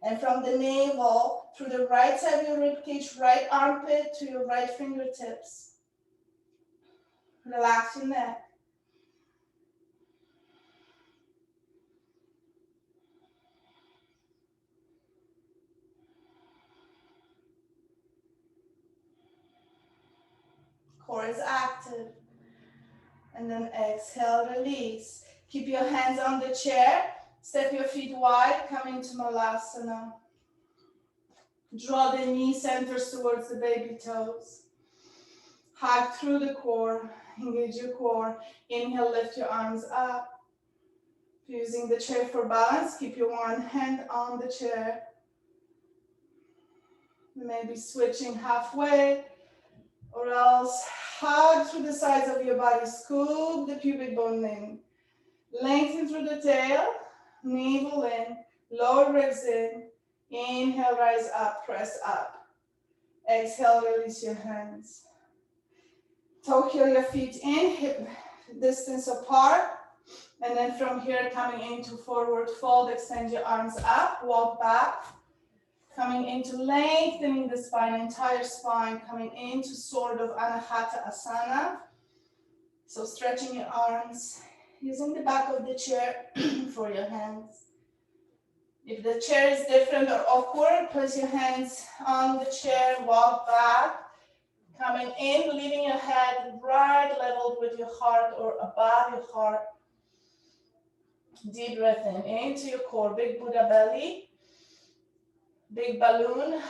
And from the navel, through the right side of your ribcage, right armpit to your right fingertips. Relax your neck. Core is active. And then exhale, release. Keep your hands on the chair. Step your feet wide, come into Malasana. Draw the knee centers towards the baby toes. Hug through the core, engage your core. Inhale, lift your arms up. Using the chair for balance, keep your one hand on the chair. Maybe switching halfway, or else hug through the sides of your body. Scoop the pubic bone in. Lengthen through the tail, navel in, lower ribs in. Inhale, rise up, press up. Exhale, release your hands. Toe heel your feet in, hip distance apart. And then from here, coming into forward fold, extend your arms up, walk back. Coming into lengthening the spine, entire spine, coming into sort of Anahata Asana. So stretching your arms, using the back of the chair for your hands. If the chair is different or awkward, place your hands on the chair, walk back. Coming in, leaving your head right leveled with your heart or above your heart. Deep breath in, into your core, big Buddha belly. Big balloon.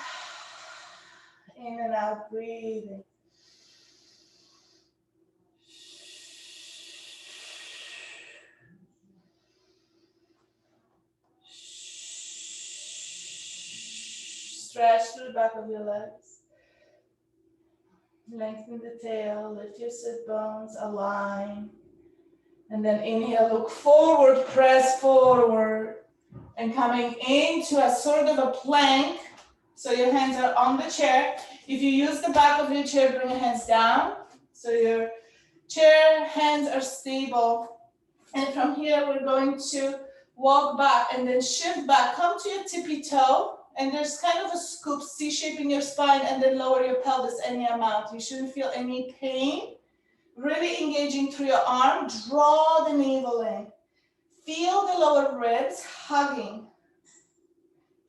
In and out, breathing. Stretch through the back of your legs. Lengthen the tail, lift your sit bones, align. And then inhale, look forward, press forward. And coming into a sort of a plank. So your hands are on the chair. If you use the back of your chair, bring your hands down. So your chair hands are stable. And from here, we're going to walk back and then shift back. Come to your tippy toe. And there's kind of a scoop, C-shape in your spine, and then lower your pelvis any amount. You shouldn't feel any pain. Really engaging through your arm. Draw the navel in. Feel the lower ribs hugging.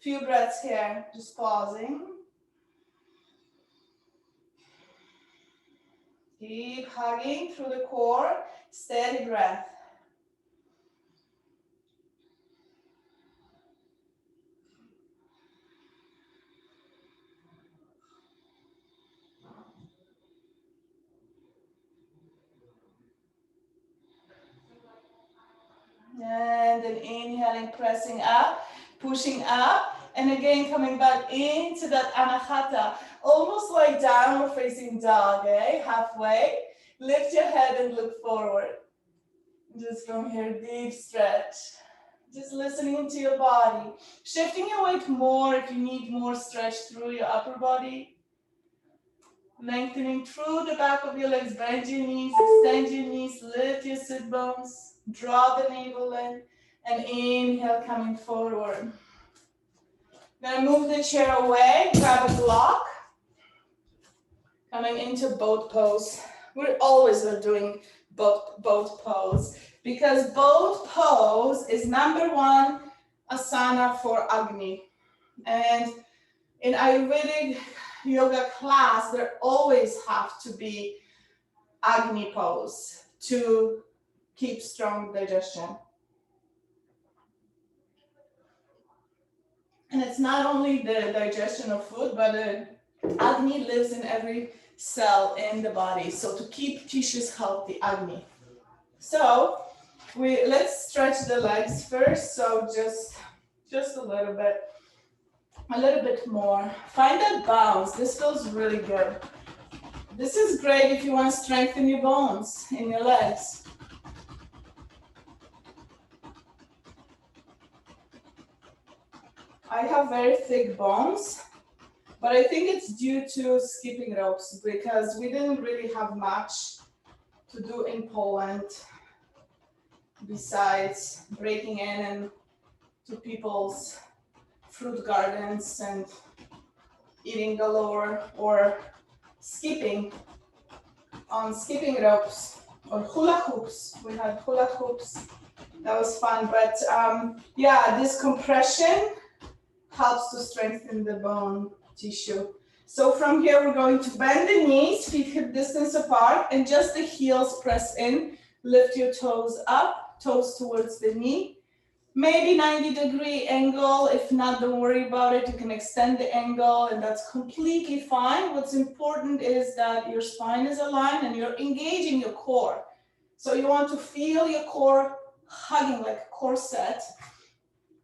Few breaths here, just pausing. Keep hugging through the core, steady breath. And then inhaling, pressing up, pushing up. And again, coming back into that Anahata, almost like downward facing dog, eh? Halfway. Lift your head and look forward. Just from here, deep stretch. Just listening into your body. Shifting your weight more if you need more stretch through your upper body. Lengthening through the back of your legs, bend your knees, extend your knees, lift your sit bones, draw the navel in, and inhale, coming forward. Now move the chair away, grab a block. Coming into boat pose. We're always doing boat pose because boat pose is number one asana for Agni. And in Ayurvedic yoga class, there always have to be Agni pose to keep strong digestion. And it's not only the digestion of food, but Agni lives in every cell in the body. So to keep tissues healthy, Agni. So let's stretch the legs first. So just a little bit more. Find that bounce. This feels really good. This is great if you want to strengthen your bones in your legs. I have very thick bones, but I think it's due to skipping ropes because we didn't really have much to do in Poland besides breaking in to people's fruit gardens and eating galore or skipping on skipping ropes or hula hoops. We had hula hoops. That was fun, but yeah, this compression helps to strengthen the bone tissue. So from here, we're going to bend the knees, feet hip distance apart, and just the heels press in. Lift your toes up, toes towards the knee. Maybe 90-degree angle. If not, don't worry about it. You can extend the angle, and that's completely fine. What's important is that your spine is aligned and you're engaging your core. So you want to feel your core hugging like a corset.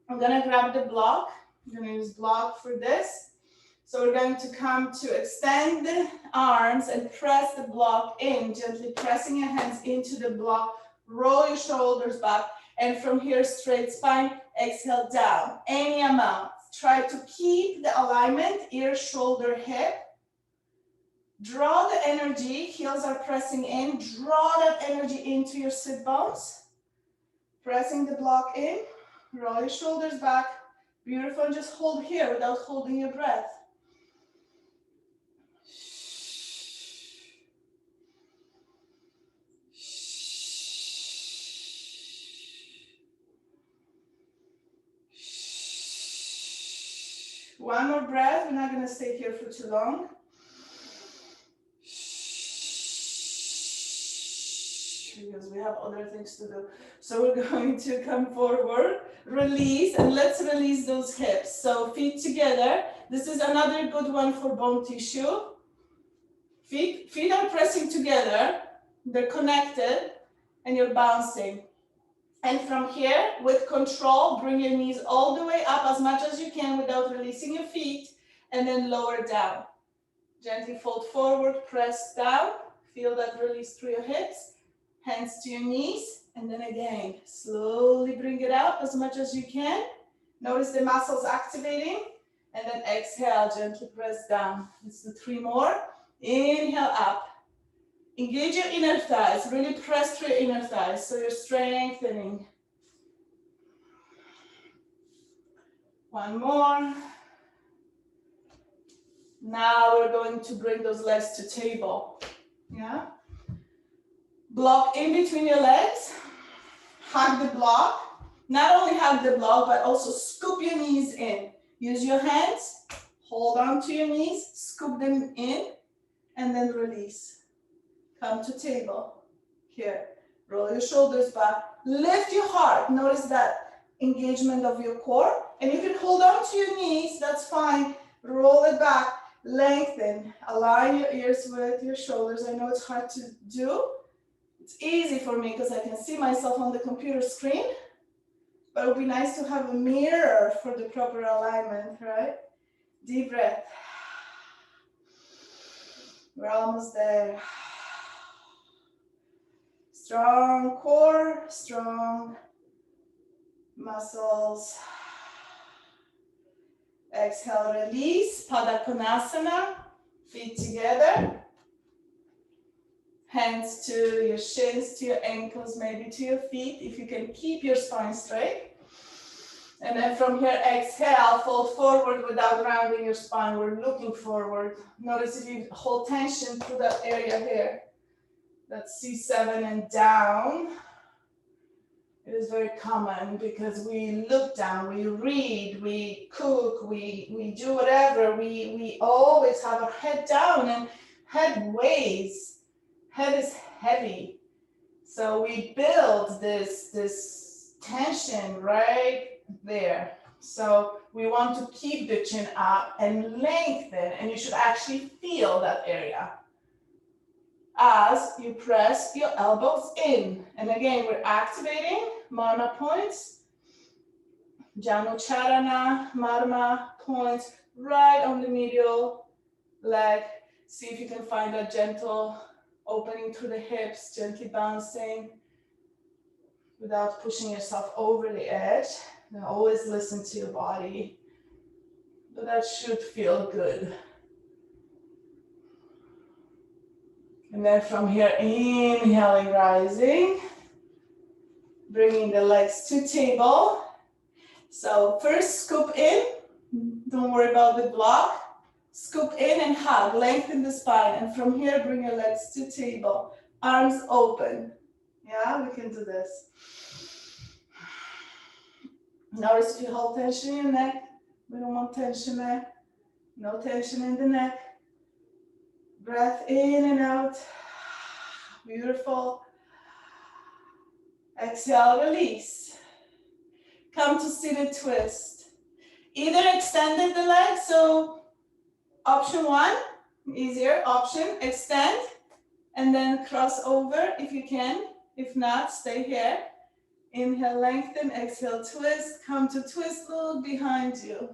I'm gonna grab the block. I'm gonna use block for this. So we're going to come to extend the arms and press the block in, gently pressing your hands into the block. Roll your shoulders back. And from here, straight spine, exhale down. Any amount. Try to keep the alignment, ear, shoulder, hip. Draw the energy, heels are pressing in. Draw that energy into your sit bones. Pressing the block in. Roll your shoulders back. Beautiful, and just hold here without holding your breath. One more breath. We're not going to stay here for too long. Because we have other things to do. So we're going to come forward, release, and let's release those hips. So feet together. This is another good one for bone tissue. Feet are pressing together. They're connected, and you're bouncing. And from here, with control, bring your knees all the way up as much as you can without releasing your feet, and then lower down. Gently fold forward, press down. Feel that release through your hips. Hands to your knees, and then again, slowly bring it up as much as you can. Notice the muscles activating, and then exhale, gently press down. Let's do 3 more. Inhale up. Engage your inner thighs, really press through your inner thighs, so you're strengthening. 1 more. Now we're going to bring those legs to table, yeah? Block in between your legs, hug the block. Not only hug the block, but also scoop your knees in. Use your hands, hold on to your knees, scoop them in, and then release. Come to table, here. Roll your shoulders back, lift your heart. Notice that engagement of your core. And you can hold on to your knees, that's fine. Roll it back, lengthen. Align your ears with your shoulders. I know it's hard to do. It's easy for me because I can see myself on the computer screen, but it would be nice to have a mirror for the proper alignment, right? Deep breath. We're almost there. Strong core, strong muscles. Exhale, release, Pada Konasana, feet together. Hands to your shins, to your ankles, maybe to your feet, if you can keep your spine straight. And then from here, exhale, fold forward without rounding your spine. We're looking forward. Notice if you hold tension through that area here. That's C7 and down. It is very common because we look down, we read, we cook, we do whatever. We always have our head down, and head weighs. Head is heavy. So we build this tension right there. So we want to keep the chin up and lengthen, and you should actually feel that area as you press your elbows in. And again, we're activating Marma points, Janucharana, Marma points right on the medial leg. See if you can find a gentle opening through the hips, gently bouncing without pushing yourself over the edge. Now always listen to your body, but that should feel good. And then from here, inhaling, rising, bringing the legs to table. So first scoop in, don't worry about the block. Scoop in and hug, lengthen the spine. And from here, bring your legs to table. Arms open. Yeah, we can do this. Notice if you hold tension in your neck. We don't want tension there. No tension in the neck. Breath in and out. Beautiful. Exhale, release. Come to seated twist. Either extended the legs, so option one, easier option, extend and then cross over if you can. If not, stay here. Inhale, lengthen, exhale, twist. Come to twist, look behind you.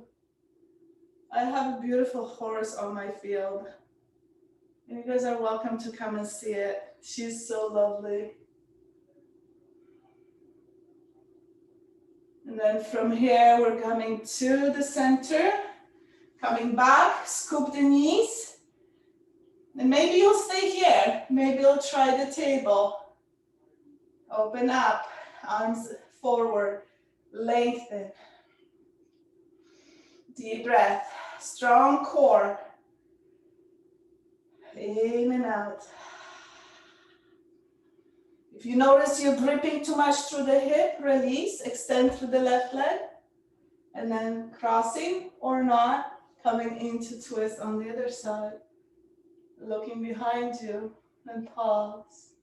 I have a beautiful horse on my field. And you guys are welcome to come and see it. She's so lovely. And then from here, we're coming to the center. Coming back, scoop the knees. And maybe you'll stay here. Maybe you'll try the table. Open up, arms forward, lengthen. Deep breath, strong core. In and out. If you notice you're gripping too much through the hip, release, extend through the left leg. And then crossing or not, coming into twist on the other side. Looking behind you and pause.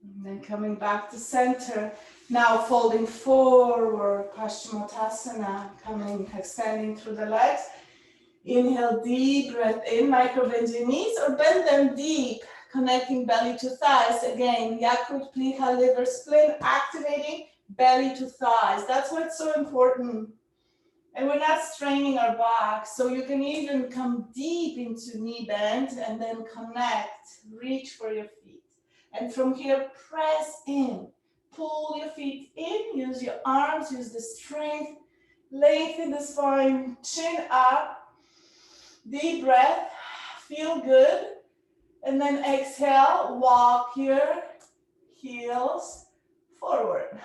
And then coming back to center. Now folding forward, Paschimottanasana, coming, extending through the legs. Inhale, deep breath in, micro bend your knees or bend them deep, connecting belly to thighs. Again, Yakut, Pliha, liver, spleen, activating belly to thighs. That's what's so important. And we're not straining our back, so you can even come deep into knee bend and then connect, reach for your feet. And from here, press in. Pull your feet in, use your arms, use the strength, lengthen the spine, chin up. Deep breath, feel good. And then exhale, walk your heels forward.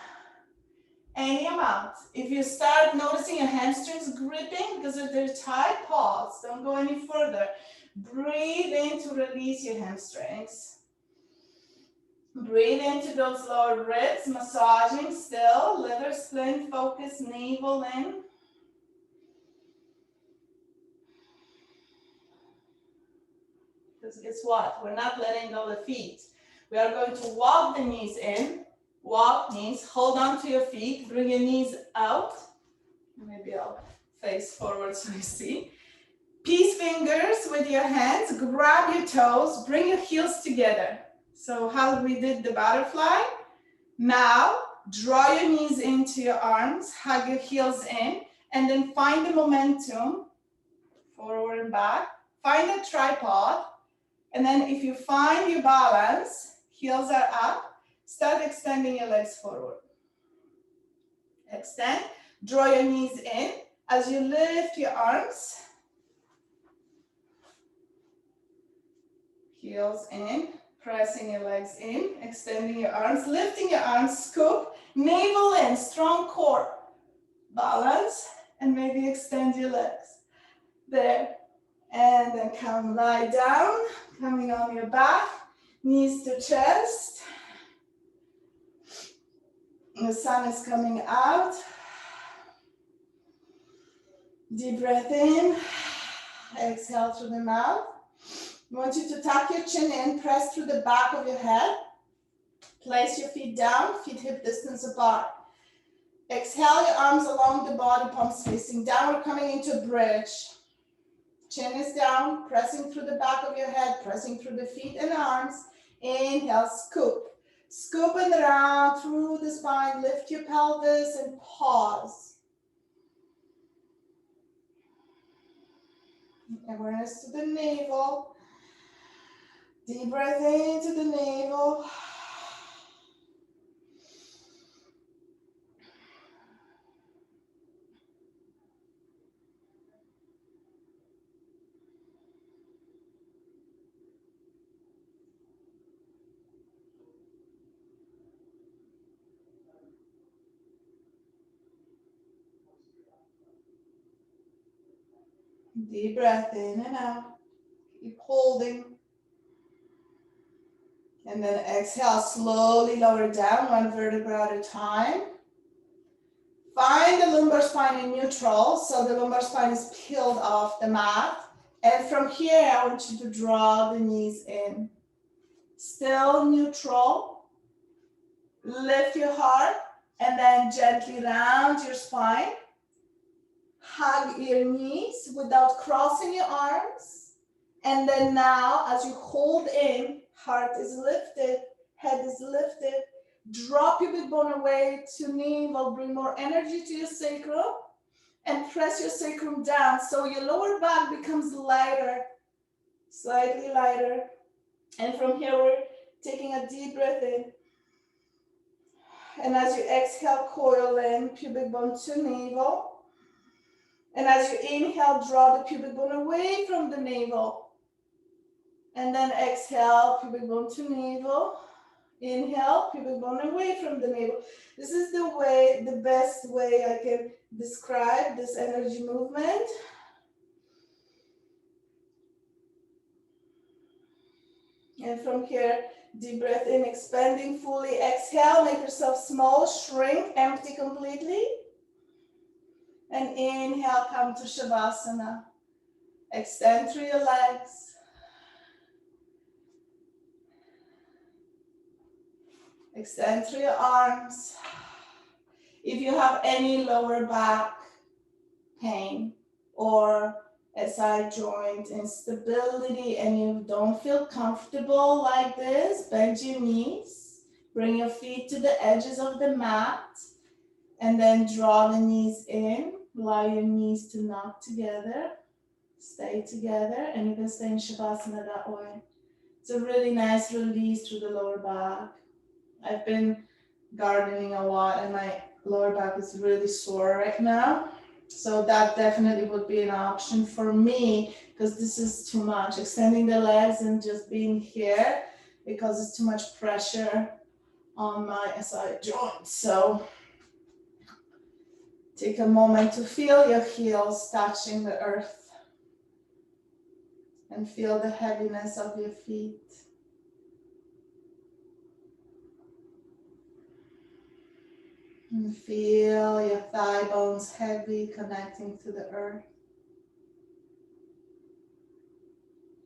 Any amount. If you start noticing your hamstrings gripping because if they're tight, pause. Don't go any further. Breathe in to release your hamstrings. Breathe into those lower ribs, massaging still. Liver, spleen, focus, navel in. Because guess what? We're not letting go of the feet. We are going to walk the knees in. Walk knees, hold on to your feet, bring your knees out. Maybe I'll face forward so you see. Peace fingers with your hands, grab your toes, bring your heels together. So how we did the butterfly. Now, draw your knees into your arms, hug your heels in, and then find the momentum, forward and back. Find a tripod, and then if you find your balance, heels are up, start extending your legs forward. Extend, draw your knees in. As you lift your arms, heels in, pressing your legs in, extending your arms, lifting your arms, scoop, navel in, strong core, balance, and maybe extend your legs. There, and then come lie down, coming on your back, knees to chest. The sun is coming out. Deep breath in, exhale through the mouth. I want you to tuck your chin in, press through the back of your head. Place your feet down, feet hip distance apart. Exhale your arms along the body, palms facing down. We're coming into bridge. Chin is down, pressing through the back of your head, pressing through the feet and arms. Inhale, scoop. Scoop and around through the spine, lift your pelvis and pause. Awareness to the navel. Deep breath into the navel. Deep breath in and out. Keep holding. And then exhale, slowly lower down, one vertebra at a time. Find the lumbar spine in neutral, so the lumbar spine is peeled off the mat. And from here, I want you to draw the knees in. Still neutral. Lift your heart, and then gently round your spine. Hug your knees without crossing your arms. And then now, as you hold in, heart is lifted, head is lifted. Drop your big bone away to navel, bring more energy to your sacrum, and press your sacrum down so your lower back becomes lighter, slightly lighter. And from here, we're taking a deep breath in. And as you exhale, coil in, pubic bone to navel. And as you inhale, draw the pubic bone away from the navel. And then exhale, pubic bone to navel. Inhale, pubic bone away from the navel. This is the best way I can describe this energy movement. And from here, deep breath in, expanding fully. Exhale, make yourself small, shrink, empty completely. And inhale, come to Shavasana. Extend through your legs. Extend through your arms. If you have any lower back pain or a side joint instability and you don't feel comfortable like this, bend your knees. Bring your feet to the edges of the mat and then draw the knees in. Allow your knees to knock together. Stay together, and you can stay in Shavasana that way. It's a really nice release through the lower back. I've been gardening a lot and my lower back is really sore right now. So that definitely would be an option for me because this is too much. Extending the legs and just being here because it's too much pressure on my side joint. So take a moment to feel your heels touching the earth and feel the heaviness of your feet. And feel your thigh bones heavy connecting to the earth.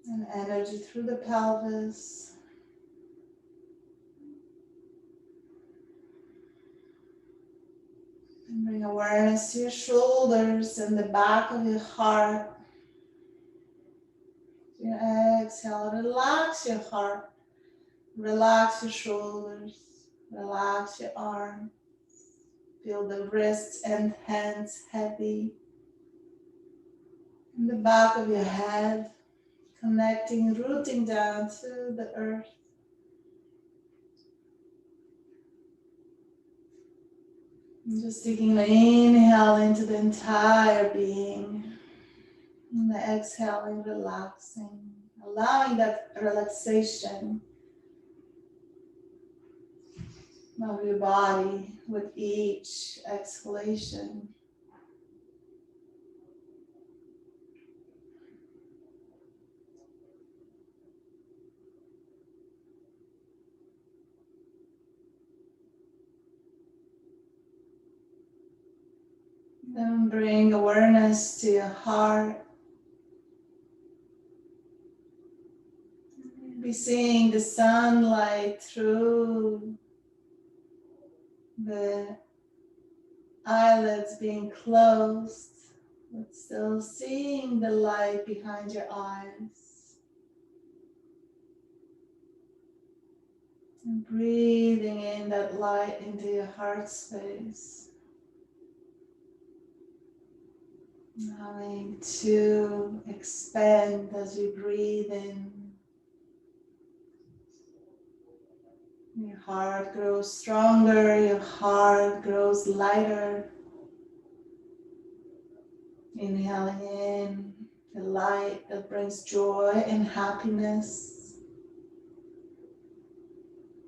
And energy through the pelvis. And bring awareness to your shoulders and the back of your heart. You exhale, relax your heart. Relax your shoulders. Relax your arms. Feel the wrists and hands heavy. In the back of your head, connecting, rooting down to the earth. And just taking an inhale into the entire being. And the exhaling, relaxing, allowing that relaxation of your body with each exhalation. Then bring awareness to your heart. Be seeing the sunlight through the eyelids being closed, but still seeing the light behind your eyes. And breathing in that light into your heart space. Allowing to expand as you breathe in. Your heart grows stronger, your heart grows lighter. Inhaling in the light that brings joy and happiness.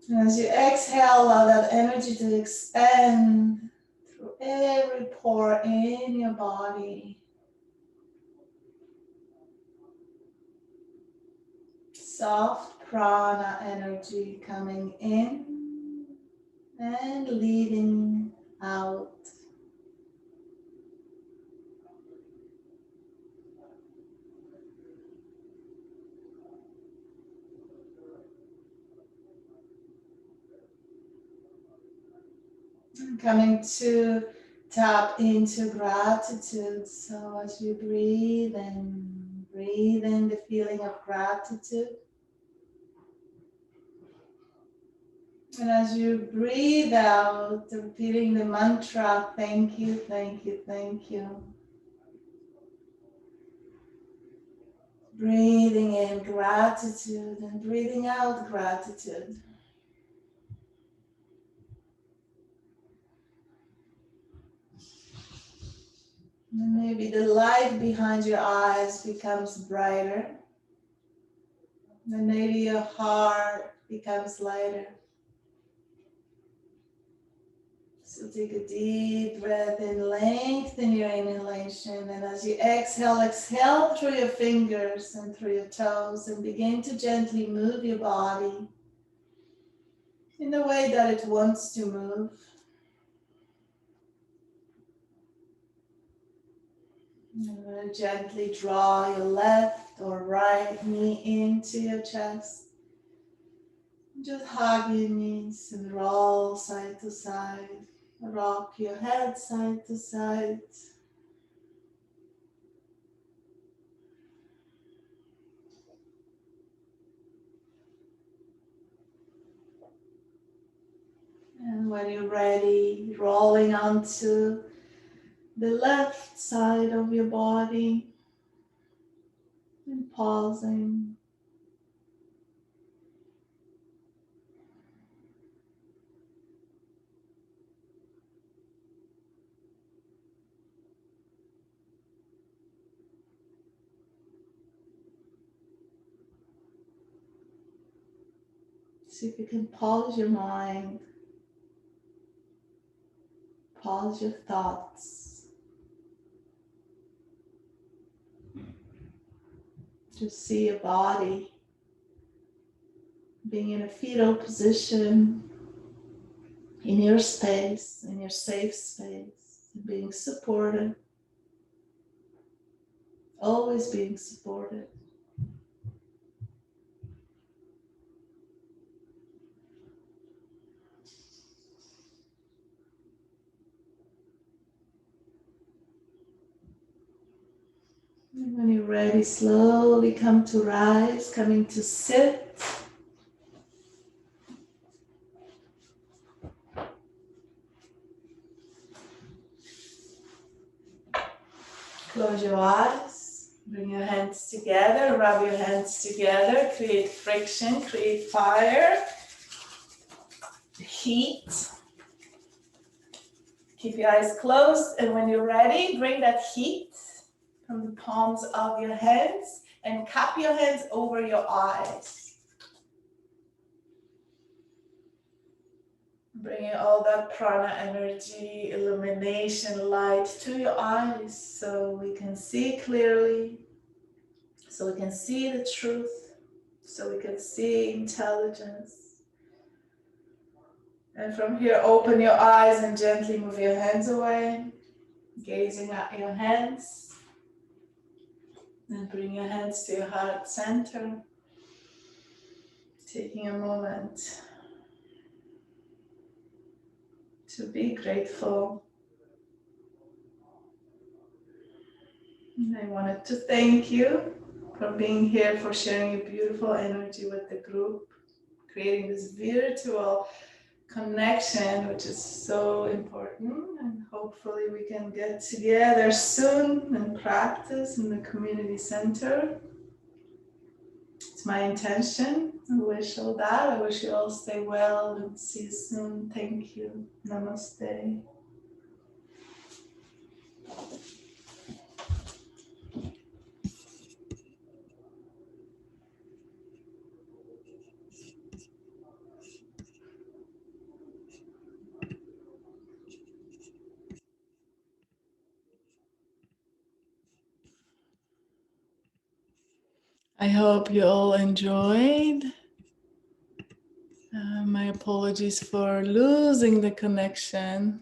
And as you exhale, allow that energy to expand through every pore in your body. soft prana energy coming in and leaving out. Coming to tap into gratitude. So as you breathe in the feeling of gratitude. And as you breathe out, repeating the mantra, thank you, thank you, thank you. Breathing in gratitude and breathing out gratitude. And maybe the light behind your eyes becomes brighter. And maybe your heart becomes lighter. So take a deep breath in, lengthen your inhalation. And as you exhale, exhale through your fingers and through your toes and begin to gently move your body in the way that it wants to move. And gently draw your left or right knee into your chest. Just hug your knees and roll side to side. Rock your head side to side. And when you're ready, rolling onto the left side of your body and pausing. See if you can pause your mind, pause your thoughts. Just see your body being in a fetal position, in your space, in your safe space, being supported, always being supported. And when you're ready, slowly come to rise, coming to sit. Close your eyes, bring your hands together, rub your hands together, create friction, create fire, heat. Keep your eyes closed, and when you're ready, bring that heat from the palms of your hands and cup your hands over your eyes. Bringing all that prana energy, illumination, light to your eyes so we can see clearly, so we can see the truth, so we can see intelligence. And from here, open your eyes and gently move your hands away, gazing at your hands. And bring your hands to your heart center, taking a moment to be grateful. And I wanted to thank you for being here, for sharing your beautiful energy with the group, creating this virtual connection, which is so important. And hopefully we can get together soon and practice in the community center. It's my intention. I wish all that. I wish you all stay well and see you soon. Thank you. Namaste. I hope you all enjoyed. My apologies for losing the connection.